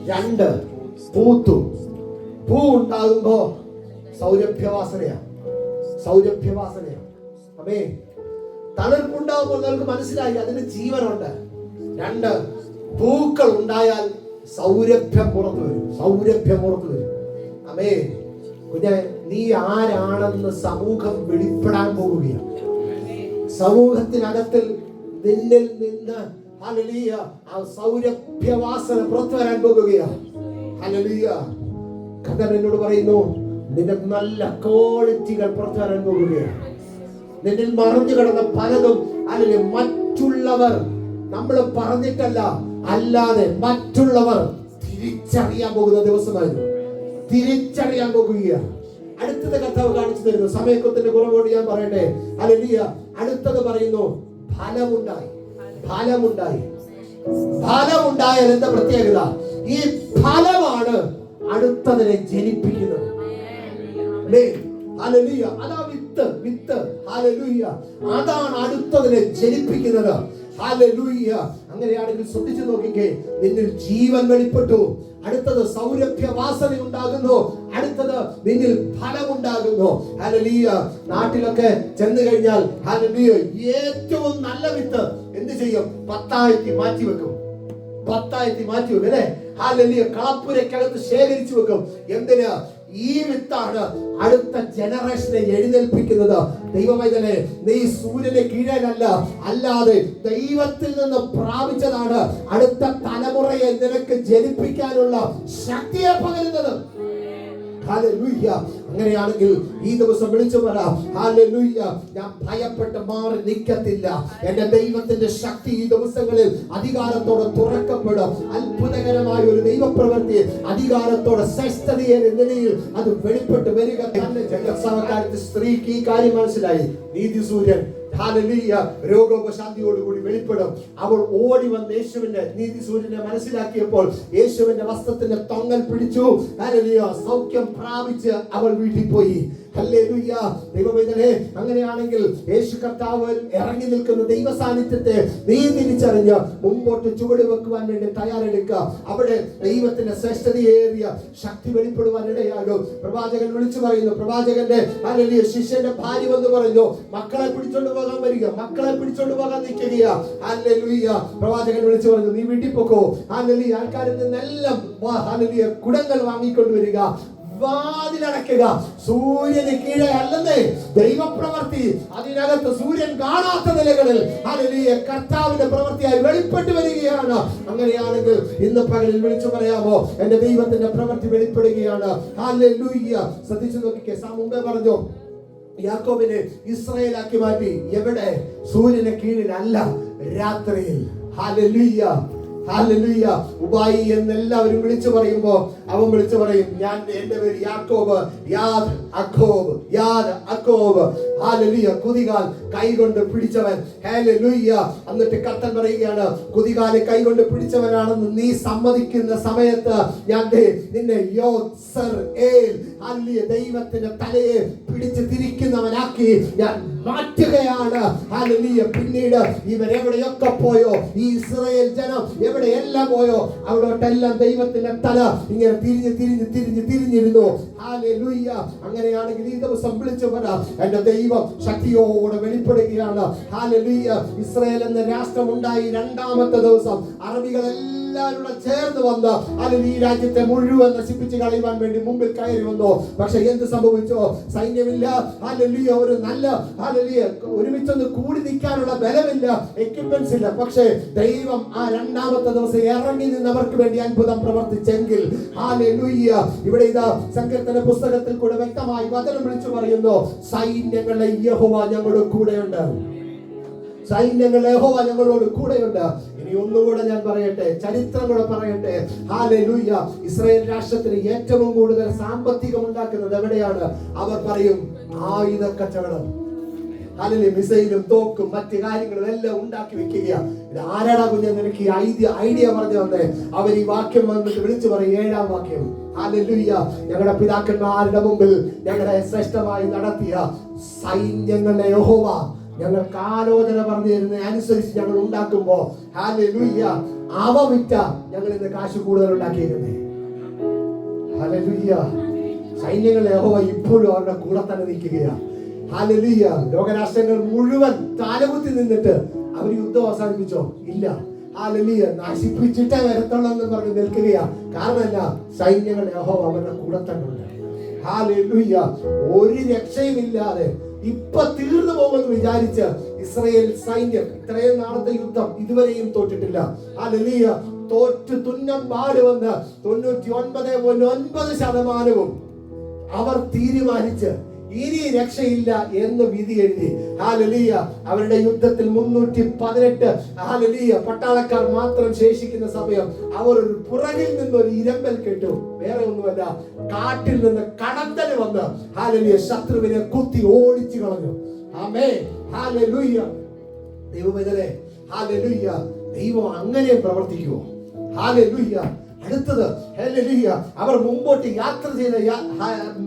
2 പൂത്തു. പൂ ഉണ്ടാകുമ്പോ സൗരഭ്യവാസനയാണ്. അമേ. തളിർപ്പുണ്ടാകുമ്പോൾ നമുക്ക് മനസ്സിലായി അതിന് ജീവനുണ്ട്. 2 പൂക്കൾ ഉണ്ടായാൽ സൗരഭ്യം പുറത്തു വരും. അമേ. കുഞ്ഞെ, നീ ആരാണെന്ന് സമൂഹം വെളിപ്പെടാൻ പോവുകയാണ്. സമൂഹത്തിനകത്തിൽ നിന്നിൽ നിന്ന് ഹല്ലേലൂയ ആ സൗരഭ്യവാസന പുറത്തു വരാൻ പോകുകയാണ്. ഹല്ലേലൂയ. കർത്താവ് എന്നോട് പറയുന്നു, നിന്റെ നല്ല ക്വാളിറ്റികൾ പുറത്തു വരാൻ പോകുകയാണ്. നിന്നിൽ മറഞ്ഞു കിടന്ന പലതും അല്ലെങ്കിൽ മറ്റുള്ളവർ, നമ്മൾ പറഞ്ഞിട്ടല്ല, അല്ലാതെ മറ്റുള്ളവർ തിരിച്ചറിയാൻ പോകുന്ന ദിവസമായിരുന്നു. തിരിച്ചറിയാൻ പോകുകയാണ്. അടുത്തത് കർത്താവ് കാണിച്ചു തരുന്നു. സമയത്തിന്റെ കുറവോട് ഞാൻ പറയട്ടെ. ഹല്ലേലൂയ. അടുത്തത് പറയുന്നു, ഫലമുണ്ടായാൽ എന്താ പ്രത്യേകത? ഈ ഫലമാണ് അടുത്തതിനെ ജനിപ്പിക്കുന്നത്. ഹല്ലേലൂയ. അതാ വിത്ത്. ഹല്ലേലൂയ. അതാണ് അടുത്തതിനെ ജനിപ്പിക്കുന്നത്. ഹല്ലേലൂയ. അങ്ങനെയാണെങ്കിൽ ശ്രദ്ധിച്ചു നോക്കിക്കേ, നിന്നിൽ ജീവൻ വെളിപ്പെട്ടു. അടുത്തത് സൗരഭ്യവാസന ഉണ്ടാകുന്നു. അടുത്തത് നിന്നിൽ ഫലമുണ്ടാകുന്നു. ഹല്ലേലൂയ. നാട്ടിലൊക്കെ ചെന്ന് കഴിഞ്ഞാൽ ഹല്ലേലൂയ, ഏറ്റവും നല്ല വിത്ത് എന്ത് ചെയ്യും? 10 മാറ്റി വെക്കും അല്ലേ? ഹല്ലേലൂയ. കളപ്പുരക്കകത്ത് ശേഖരിച്ചു വെക്കും. എന്തിനാ? ഈ വിത്താണ് അടുത്ത ജനറേഷനെ എഴുന്നേൽപ്പിക്കുന്നത്. ദൈവമൈതലേ, നീ സൂര്യനെ കീഴല്ല, അല്ലാതെ ദൈവത്തിൽ നിന്ന് പ്രാപിച്ചതാണ് അടുത്ത തലമുറയെ നിനക്ക് ജനിപ്പിക്കാനുള്ള ശക്തിയെ പകരുന്നത്. ഹല്ലേലൂയ. അങ്ങനെയാണെങ്കിൽ ഈ ദിവസം വിളിച്ചു പറ, ഹല്ലേലൂയ, ഞാൻ ഭയപ്പെട്ട് മാറി നിൽക്കത്തില്ല. എന്റെ ദൈവത്തിന്റെ ശക്തി ഈ ദിവസങ്ങളിൽ അധികാരത്തോടെ തുറക്കപ്പെടും. അത്ഭുതകരമായ ഒരു ദൈവപ്രവൃത്തി അധികാരത്തോടെ ശ്രേഷ്ഠതയെ നിലയിൽ അത് വെളിപ്പെട്ട് വരിക തന്നെ. ജഗത്സാവകാരത്തിൽ സ്ത്രീക്ക് ഈ കാര്യം മനസ്സിലായി. നീതി സൂര്യൻ ഹല്ലേലൂയ രോഗോപശാന്തിയോടുകൂടി വെളിപ്പെടും. അവൾ ഓടി വന്ന് യേശുവിന്റെ നീതി സൂര്യനെ മനസ്സിലാക്കിയപ്പോൾ യേശുവിന്റെ വസ്ത്രത്തിന്റെ തൊങ്ങൽ പിടിച്ചു. ഹല്ലേലൂയ. സൗഖ്യം പ്രാപിച്ച് അവൾ വീട്ടിൽ പോയി. ഹല്ലേലൂയ. ദൈവമേ, അങ്ങനെയാണെങ്കിൽ യേശു കർത്താവ് ഇറങ്ങി നിൽക്കുന്ന ദൈവ സാന്നിധ്യത്തെ നീ തിരിച്ചറിഞ്ഞ് മുമ്പോട്ട് ചുവട് വെക്കുവാൻ വേണ്ടി തയ്യാറെടുക്കുക. അവിടെ ദൈവത്തിന്റെ ശ്രേഷ്ഠതയേറിയ ശക്തി വെളിപ്പെടുവാൻ ഇടയാകും. പ്രവാചകൻ വിളിച്ചു പറയുന്നു. പ്രവാചകന്റെ ഹല്ലേലൂയ ശിഷ്യന്റെ ഭാര്യ വന്ന് പറഞ്ഞു, മക്കളെ പിടിച്ചോണ്ട് പോകാൻ വരിക, മക്കളെ പിടിച്ചോണ്ട് പോകാൻ നിൽക്കുക. ഹല്ലേലൂയ. പ്രവാചകൻ വിളിച്ചു പറഞ്ഞു, നീ വീട്ടിൽ പോക്കോ. ഹല്ലേലൂയ. ആൾക്കാരിൽ നിന്നെല്ലാം ഹല്ലേലൂയ കുടങ്ങൾ വാങ്ങിക്കൊണ്ടുവരിക, വാതിലടയ്ക്കുക. സൂര്യന് കീഴെ അല്ലെന്നേ ദൈവപ്രവൃത്തി. അതിനകത്ത് സൂര്യൻ കാണാത്ത നിലകളിൽ ഹല്ലേലൂയ കർത്താവിന്റെ പ്രവൃത്തിയായി വെളിപ്പെട്ടു വരികയാണ്. അങ്ങനെയാണെങ്കിൽ ഇന്ന് പകലിൽ വിളിച്ചു പറയാമോ, എന്റെ ദൈവത്തിന്റെ പ്രവൃത്തി വെളിപ്പെടുകയാണ്. ഹല്ലേലൂയ. ശ്രദ്ധിച്ചു നോക്കിക്കേ, മുമ്പേ പറഞ്ഞു, യാക്കോബിനെ ഇസ്രായേലാക്കി മാറ്റി. എവിടെ? സൂര്യന് കീഴിലല്ല, രാത്രിയിൽ. ഹല്ലേലൂയ. ഹല്ലേലൂയ. ഉബായി എന്നെല്ലാവരും വിളിച്ചു പറയുമ്പോ അവൻ വിളിച്ചു പറയും, ഞാൻ എന്റെ പേര് യാക്കോബ്, യാദ് അക്കോബ്. ഹല്ലേലൂയ. കുതികാൽ കൈകൊണ്ട് പിടിച്ചവൻ. ഹല്ലേലൂയ. എന്നിട്ട് കർത്താൻ പറയുകയാണ്, കുതികാല് കൈകൊണ്ട് പിടിച്ചവനാണെന്ന് നീ സമ്മതിക്കുന്ന സമയത്ത് ഞാൻ നിന്നെ ദൈവത്തിന്റെ തലയെ പിടിച്ച് തിരിക്കുന്നവനാക്കി ഞാൻ മാറ്റുകയാണ്. ഹല്ലേലൂയ. പിന്നീട് ഇവരെവിടെയൊക്കെ പോയോ, ഈ ഇസ്രായേൽ ജനം എവിടെയെല്ലാം പോയോ, അവിടോട്ടെല്ലാം ദൈവത്തിന്റെ തല ഇങ്ങനെ തിരിഞ്ഞിരുന്നു. ഹല്ലേലൂയ. അങ്ങനെയാണെങ്കിൽ ഈ ദിവസം വിളിച്ചു പറ, എന്റെ ദൈവം ശക്തിയോടെ വെളിപ്പെടുകയാണ്. ഹല്ലേലൂയ. ഇസ്രായേൽ എന്ന രാഷ്ട്രം ഉണ്ടായി രണ്ടാമത്തെ ദിവസം അറബികളെല്ലാവരും ചേർന്ന് വന്ന് ഈ രാജ്യത്തെ മുഴുവൻ നശിപ്പിച്ച് കളയുവാൻ വേണ്ടി മുമ്പിൽ കയറി വന്നു. പക്ഷെ എന്ത് സംഭവിച്ചോ? സൈന്യമില്ല. ഹല്ലേലൂയ. ഒരു നല്ല ഹല്ലേലൂയ ഒരുമിച്ചൊന്ന് കൂടി നിൽക്കാനുള്ള ബലമില്ല, എക്യുപ്മെന്റ്സ് ഇല്ല. പക്ഷേ ദൈവം ആ രണ്ടാമത്തെ ദിവസം ഇറങ്ങി നിന്ന് അവർക്ക് വേണ്ടി അത്ഭുതം പ്രവർത്തിച്ചെങ്കിൽ ഹല്ലേലൂയ. ഇവിടെ ഇതാ സങ്കീർത്തന പുസ്തകത്തിൽ കൂടെ വ്യക്തമായി വചനം വിളിച്ചു പറയുന്നു, സൈന്യങ്ങളുടെ യഹോവ ഞങ്ങളുടെ കൂടെയുണ്ട്. സൈന്യങ്ങളുടെ യഹോവ ഞങ്ങളോട് കൂടെയുണ്ട്. ഇനി ഒന്നുകൂടെ ഞാൻ പറയട്ടെ, ചരിത്രം കൂടെ പറയട്ടെ. ഹല്ലേലൂയ. ഇസ്രായേൽ രാഷ്ട്രത്തിന് ഏറ്റവും കൂടുതൽ സാമ്പത്തികം ഉണ്ടാക്കുന്നത് എവിടെയാണ്? അവർ പറയും ആയുധ കച്ചവടം. ഹല്ലേലൂയ. മിസൈലും തോക്കും മറ്റു കാര്യങ്ങളും എല്ലാം ഉണ്ടാക്കി വെക്കുക. ഇത് ആരാടാ കുഞ്ഞെ നിനക്ക് ഐഡിയ പറഞ്ഞു തന്നെ? അവർ ഈ വാക്യം വന്നിട്ട് വിളിച്ചു പറയും, 7-ാം വാക്യം. ഹല്ലേലൂയ. ഞങ്ങളുടെ പിതാക്കന്മാരുടെ മുമ്പിൽ ഞങ്ങളെ ശ്രേഷ്ഠമായി നടത്തിയ സൈന്യങ്ങളുടെ യഹോവ ഞങ്ങൾക്ക് ആലോചന പറഞ്ഞു തരുന്ന അനുസരിച്ച് ഞങ്ങൾ ഉണ്ടാക്കുമ്പോ ഹല്ലേലൂയ അവ വിറ്റ ഞങ്ങൾ ഇന്ന് കാശ് കൂടുതൽ ഉണ്ടാക്കിയിരുന്നേ. ഹല്ലേലൂയ. സൈന്യങ്ങളുടെ യഹോവ ഇപ്പോഴും അവരുടെ കൂടെ തന്നെ നിൽക്കുകയാണ്. ഹല്ലേലൂയ. ലോകരാഷ്ട്രങ്ങൾ മുഴുവൻ കാലുകുത്തി നിന്നിട്ട് അവർ യുദ്ധം അവസാനിപ്പിച്ചോ? ഇല്ല. ഹല്ലേലൂയ. നശിപ്പിച്ചിട്ടേ വരത്തുള്ളൂ എന്ന് പറഞ്ഞ് നിൽക്കുകയാ. കാരണമല്ല, സൈന്യങ്ങളുടെ യഹോവ അവരുടെ കൂടെ തന്നെ ഉണ്ട്. ഹല്ലേലൂയ. ഒരു രക്ഷയുമില്ലാതെ ഇപ്പൊ തീർന്നു പോകുമെന്ന് വിചാരിച്ച് ഇസ്രായേൽ സൈന്യം ഇത്രയും നാളത്തെ യുദ്ധം ഇതുവരെയും തോറ്റിട്ടില്ല. ഹല്ലേലൂയ. തോറ്റ് തുന്നം പാടുവന്ന് 99.9% അവർ തീരുമാനിച്ച് ഇനി രക്ഷയില്ല എന്ന് വിധി എഴുതി. ഹല്ലേലൂയ. അവരുടെ യുദ്ധത്തിൽ 318 ഹല്ലേലൂയ പട്ടാളക്കാർ മാത്രം ശേഷിക്കുന്ന സമയം അവർ ഒരു പുറകിൽ നിന്ന് ഒരു ഇരമ്പൽ കേട്ടു. വേറെ ഒന്നുമല്ല, കാട്ടിൽ നിന്ന് കടന്തൽ വന്ന് ഹല്ലേലൂയ ശത്രുവിനെ കുത്തി ഓടിച്ചു കളഞ്ഞു. ആമേൻ. ഹല്ലേലൂയ. ദൈവമേ, ഹല്ലേലൂയ. ദൈവം അങ്ങനെ പ്രവർത്തിക്കുമോ? ഹല്ലേലൂയ. അടുത്തത് ഹല്ലേലൂയ. അവർ മുമ്പോട്ട് യാത്ര ചെയ്ത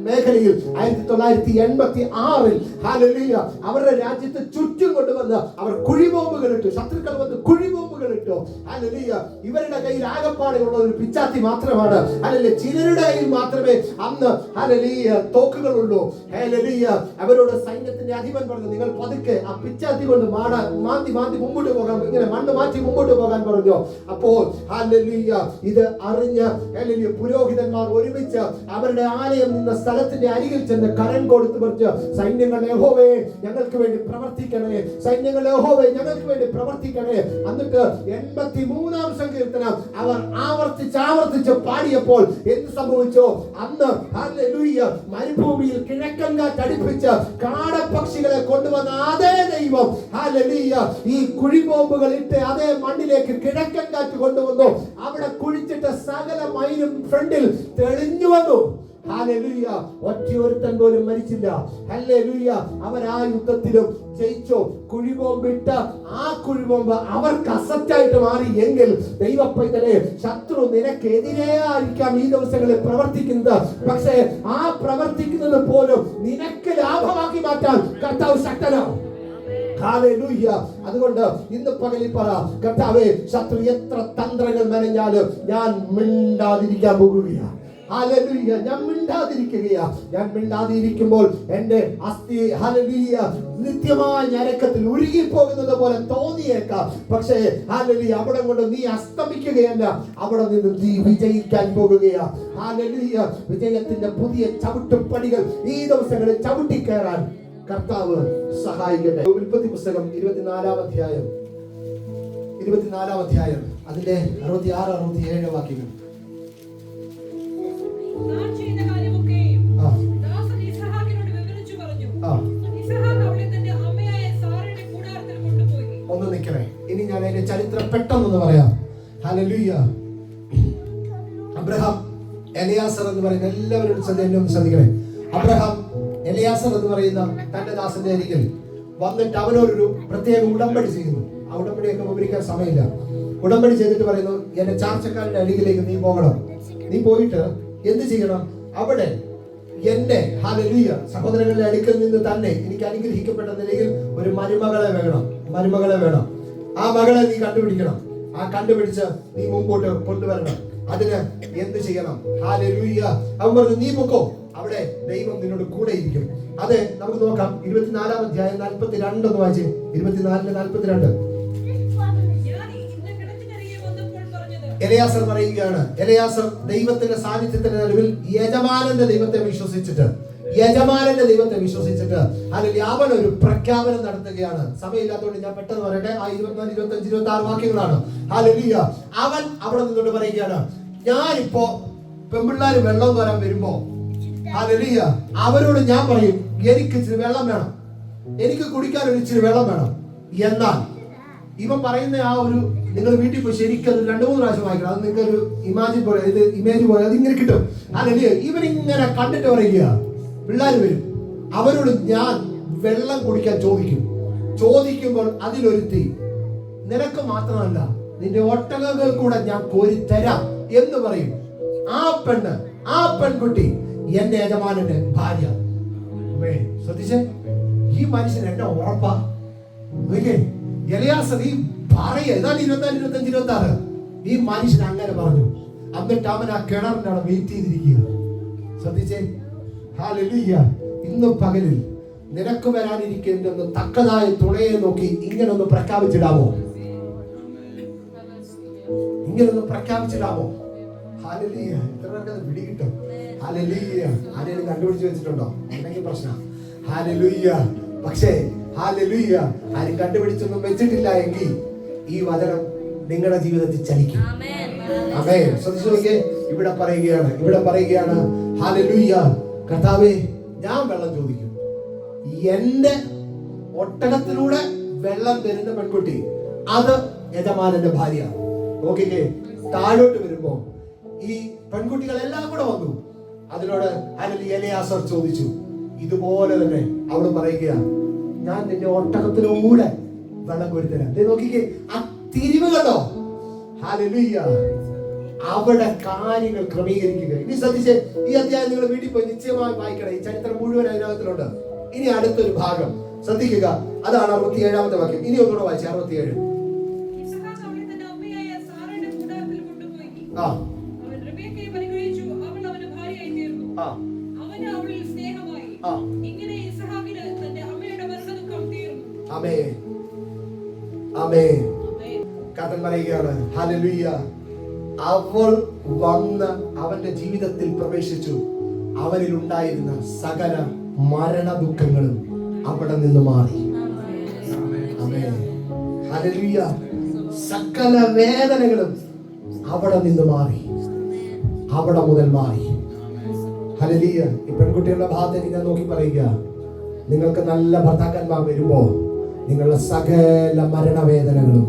മേഖലയിൽ 1986 ഹല്ലേലൂയ അവരുടെ രാജ്യത്തെ ചുറ്റും കൊണ്ടുവന്ന് അവർ കുഴിബോംബുകൾ ഇട്ടു. ശത്രുക്കൾ വന്ന് കുഴിബോംബുകൾ ഇട്ടു. ഹല്ലേലൂയ. ഇവരുടെ കയ്യിൽ ആകപ്പാടെയുള്ള ഒരു പിച്ചാത്തി മാത്രമാണ്. ഹല്ലേലൂയ. ചിലരുടെ കയ്യിൽ മാത്രമേ അന്ന് ഹല്ലേലൂയ തോക്കുകളുള്ളൂ. ഹല്ലേലൂയ. അവരോട് സൈന്യത്തിന്റെ അധിപൻ പറഞ്ഞു, നിങ്ങൾ പതുക്കെ ആ പിച്ചാത്തി കൊണ്ട് മാന്തി മുമ്പോട്ട് പോകാൻ, ഇങ്ങനെ മണ്ണ് മാറ്റി മുമ്പോട്ട് പോകാൻ പറഞ്ഞു. അപ്പോൾ ഹല്ലേലൂയ ഇത് അറിഞ്ഞ ഹല്ലേലൂയ പുരോഹിതന്മാർ ഒരുമിച്ച് അവരുടെ ആലയം നിന്ന സ്ഥലത്തിന്റെ അരികിൽ ചെന്ന് കരം കൊടുത്തു പറഞ്ഞു, സൈന്യങ്ങളുടെ യഹോവേ ഞങ്ങൾക്ക് വേണ്ടി പ്രവർത്തിക്കണേ, സൈന്യങ്ങളുടെ യഹോവേ ഞങ്ങൾക്ക് വേണ്ടി പ്രവർത്തിക്കണേ. എന്നിട്ട് 83-ാം സങ്കീർത്തനം അവർ ആവർത്തിച്ച് പാടിയപ്പോൾ എന്ത് സംഭവിച്ചോ? അന്ന് ഹല്ലേലൂയ മരുഭൂമിയിൽ കിഴക്കൻ കാറ്റടിപ്പിച്ച് കാടപ്പക്ഷികളെ കൊണ്ടുവന്ന അതേ ദൈവം ഹല്ലേലൂയ ഈ കുഴിബോംബുകൾ ഇട്ട് അതേ മണ്ണിലേക്ക് കിഴക്കൻ കാറ്റ് കൊണ്ടുവന്നു. അവിടെ കുഴിച്ചിട്ട് സകല മൈലും ഫ്രണ്ടിൽ തെളിഞ്ഞു വന്നു. ഹല്ലേലൂയ. ഒറ്റയൊരുത്തൻ പോലും മരിച്ചില്ല. ഹല്ലേലൂയ. അവർ ആ യുദ്ധത്തിലും ജയിച്ചോ. കുഴിബോംബിട്ട ആ കുഴിബോംബ് അവർക്ക് അസറ്റായിട്ട് മാറി എങ്കിൽ ദൈവപ്പൈതലേ, ശത്രു നിനക്കെതിരെ ആയിരിക്കാം ഈ ദിവസങ്ങളിൽ പ്രവർത്തിക്കുന്നത്. പക്ഷേ ആ പ്രവർത്തിക്കുന്നത് പോലും നിനക്ക് ലാഭമാക്കി മാറ്റാൻ കർത്താവ് ശക്തനാണ്. ഹല്ലേലൂയ. അതുകൊണ്ട് ഇന്ന് പകലിൽ പറ, കർത്താവേ, ശത്രു എത്ര തന്ത്രങ്ങൾ മെനഞ്ഞാലും ഞാൻ മിണ്ടാതിരിക്കാൻ പോകുകയാണ്. ഹല്ലേലൂയ. ഞാൻ മിണ്ടാതിരിക്കുകയാ. ഞാൻ മിണ്ടാതിരിക്കുമ്പോൾ എന്റെ അസ്ഥി ഹല്ലേലൂയ നിത്യമായ ഞരക്കത്തിൽ ഉരുകി പോകുന്നത് പോലെ തോന്നിയേക്കാം. പക്ഷേ ഹല്ലേലൂയ അവിടെ കൊണ്ട് നീ അസ്തമിക്കുകയല്ല, അവിടെ നിന്ന് നീ വിജയിക്കാൻ പോകുകയാ. ഹല്ലേലൂയ. വിജയത്തിന്റെ പുതിയ ചവിട്ടുപടികൾ ഈ ദിവസങ്ങളിൽ ചവിട്ടിക്കയറാൻ കർത്താവ് സഹായിക്കട്ടെ. ഉൽപ്പത്തി പുസ്തകം 24-ാം അധ്യായം അതിന്റെ 66-67 വാക്യങ്ങൾ. ഒന്ന് നിൽക്കണേ. ഇനി ഞാൻ അതിന്റെ ചരിത്രം പെട്ടെന്നൊന്ന് പറയാം. ഹല്ലേലൂയ. അബ്രഹാം എലിയാസർ എന്ന് പറയുന്ന എല്ലാവരും ശ്രദ്ധിക്കണേ. അബ്രഹാം എലിയാസർ എന്ന് പറയുന്ന തന്റെ ദാസന്റെ അരികിൽ വന്നിട്ട് അവനോടൊരു പ്രത്യേക ഉടമ്പടി ചെയ്യുന്നു. ആ ഉടമ്പടിയൊക്കെ വിവരിക്കാൻ സമയമില്ല. ഉടമ്പടി ചെയ്തിട്ട് പറയുന്നു, എന്റെ ചാർച്ചക്കാരന്റെ അരികിലേക്ക് നീ പോകണം. നീ പോയിട്ട് എന്ത് ചെയ്യണം? അവിടെ എന്റെ ഹല്ലേലൂയ സഹോദരങ്ങളുടെ അടുക്കൽ നിന്ന് തന്നെ എനിക്ക് അനുഗ്രഹിക്കപ്പെട്ട നിലയിൽ ഒരു മരുമകളെ വേണം. ആ മകളെ നീ കണ്ടുപിടിക്കണം. ആ കണ്ടുപിടിച്ച് നീ മുമ്പോട്ട് കൊണ്ടുവരണം. അതിന് എന്ത് ചെയ്യണം? ഹല്ലേലൂയ. അവൻ പറഞ്ഞു, നീ പൊക്കോ, അവിടെ ദൈവം നിന്നോട് കൂടെ ഇരിക്കും. അത് നമുക്ക് നോക്കാം. 24-ാം അധ്യായം 42 ഒന്ന് വായിച്ചേ. 24-42. എലയാസർ പറയുകയാണ്, എലയാസർ ദൈവത്തിന്റെ സാന്നിധ്യത്തിന്റെ നടുവിൽ യജമാനന്റെ ദൈവത്തെ വിശ്വസിച്ചിട്ട് അല്ലെങ്കിൽ അവൻ ഒരു പ്രഖ്യാപനം നടത്തുകയാണ്. സമയമില്ലാത്തതുകൊണ്ട് ഞാൻ പെട്ടെന്ന് പറയട്ടെ. ആ 24, 25, 26 വാക്യങ്ങളാണ്. ഹല്ലേലൂയ. അവൻ അവിടെ നിന്നുകൊണ്ട് പറയുകയാണ്, ഞാനിപ്പോ പെൺപിള്ളാര് വെള്ളം കോരാൻ വരുമ്പോ ഹല്ലേലൂയ അവരോട് ഞാൻ പറയും, എനിക്ക് ഇച്ചിരി വെള്ളം വേണം, എനിക്ക് കുടിക്കാൻ ഒരു ഇച്ചിരി വെള്ളം വേണം. എന്നാൽ ഇവൻ പറയുന്ന ആ ഒരു, നിങ്ങൾ വീട്ടിൽ പോയി ശരിക്കും 2-3 പ്രാവശ്യം വായിക്കണം. അത് നിങ്ങൾക്ക് ഒരു ഇമേജ് പോലെ അതിങ്ങനെ കിട്ടും. ഹല്ലേലൂയ. ഇവനിങ്ങനെ കണ്ടിട്ട് പറയുക, പിള്ളേർ വരും, അവരോട് ഞാൻ വെള്ളം കുടിക്കാൻ ചോദിക്കുമ്പോൾ അതിലൊരുത്തി, നിനക്ക് മാത്രമല്ല നിന്റെ ഒട്ടകങ്ങൾ കൂടെ ഞാൻ കോരി തരാം എന്ന് പറയും. ആ പെൺകുട്ടി എന്റെ യജമാനന്റെ ഭാര്യ. ശ്രദ്ധിച്ചേ, ഈ മനുഷ്യൻ എന്നെ ഉറപ്പാ. എലയാസർ ഈ പറയുക, ഇതാണ് 24, 25, 26. ഈ മനുഷ്യൻ അങ്ങനെ പറഞ്ഞു. എന്നിട്ട് അവൻ ആ കിണറിന്റെ അവിടെ വെയിറ്റ് ചെയ്തിരിക്കുക. ശ്രദ്ധിച്ചേ, ഹല്ലേലൂയ. ഇന്ന് പകലിൽ നിനക്ക് വരാനിരിക്കുന്ന തക്കതായ തുണയെ നോക്കി ഇങ്ങനൊന്ന് പ്രഖ്യാപിച്ചിടാമോ? ഹല്ലേലൂയ. പിടികിട്ടും. ഹല്ലേലൂയ. ആരെയും കണ്ടുപിടിച്ച് വെച്ചിട്ടുണ്ടോ? എന്തെങ്കിലും പ്രശ്നം? ഹല്ലേലൂയ. പക്ഷേ ഹല്ലേലൂയ ആരും കണ്ടുപിടിച്ചൊന്നും വെച്ചിട്ടില്ല എങ്കിൽ ഈ വചനം നിങ്ങളുടെ ജീവിതത്തിൽ ചലിക്കും. ആമേൻ. ശ്രദ്ധിച്ചു നോക്കിയേ. ഇവിടെ പറയുകയാണ് ഹല്ലേലൂയ, കർത്താവേ ഞാൻ വെള്ളം ചോദിക്കും. എന്റെ ഒട്ടകത്തിലൂടെ വെള്ളം തരുന്ന പെൺകുട്ടി, അത് യജമാനന്റെ ഭാര്യ. നോക്കിക്കേ, താഴോട്ട് വരുമ്പോ ഈ പെൺകുട്ടികളെല്ലാം കൂടെ വന്നു. അതിനോട് എലയാസർ ചോദിച്ചു. ഇതുപോലെ തന്നെ അവള് പറയുക, ഞാൻ നിന്റെ ഒട്ടകത്തിലൂടെ വെള്ളം കോരിത്തരാം. നോക്കിക്കേ, ആ തിരിവ് കണ്ടോ? ഹല്ലേലൂയ. അവിടെ കാര്യങ്ങൾ ക്രമീകരിക്കുക. ഇനി ശ്രദ്ധിച്ചേ, ഈ അധ്യായം നിങ്ങൾ വീട്ടിൽ പോയി നിശ്ചയമായി വായിക്കണം. ഈ ചരിത്രം മുഴുവൻ അതിനകത്തിലുണ്ട്. ഇനി അടുത്തൊരു ഭാഗം ശ്രദ്ധിക്കുക. അതാണ് 67-ാമത്തെ വാക്യം. ഇനി ഒന്നുകൂടെ വായിച്ചേ. 67. കർത്താൻ പറയുകയാണ്, ഹല്ലേലൂയ. അവൾ വന്ന് അവന്റെ ജീവിതത്തിൽ പ്രവേശിച്ചു. അവനിൽ ഉണ്ടായിരുന്ന സകല മരണ ദുഃഖങ്ങളും അവിടെ നിന്ന് മാറി. ഹല്ലേലൂയ. സകല വേദനകളും അവിടെ നിന്ന് മാറി, അവിടെ മുതൽ മാറി. ഹല്ലേലൂയ. ഈ പെൺകുട്ടികളുടെ ഭാഗത്തേക്ക് ഞാൻ നോക്കി പറയുക, നിങ്ങൾക്ക് നല്ല ഭർത്താക്കന്മാർ വരുമ്പോ നിങ്ങളുടെ സകല മരണവേദനകളും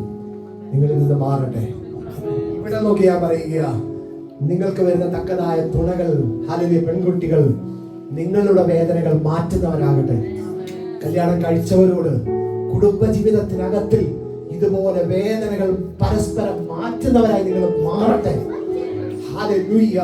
നിങ്ങളിൽ നിന്ന് മാറട്ടെ. ഇവിടെ നോക്കി ഞാൻ പറയുക, നിങ്ങൾക്ക് വരുന്ന തക്കതായ തുണകൾ, ഹല്ലേലൂയ, പെൺകുട്ടികൾ നിങ്ങളുടെ വേദനകൾ മാറ്റുന്നവരാകട്ടെ. കല്യാണം കഴിച്ചവരോട് കുടുംബജീവിതത്തിനകത്തിൽ ഇതുപോലെ വേദനകൾ പരസ്പരം മാറ്റുന്നവരായി നിങ്ങൾ മാറട്ടെ. ഹല്ലേലൂയ.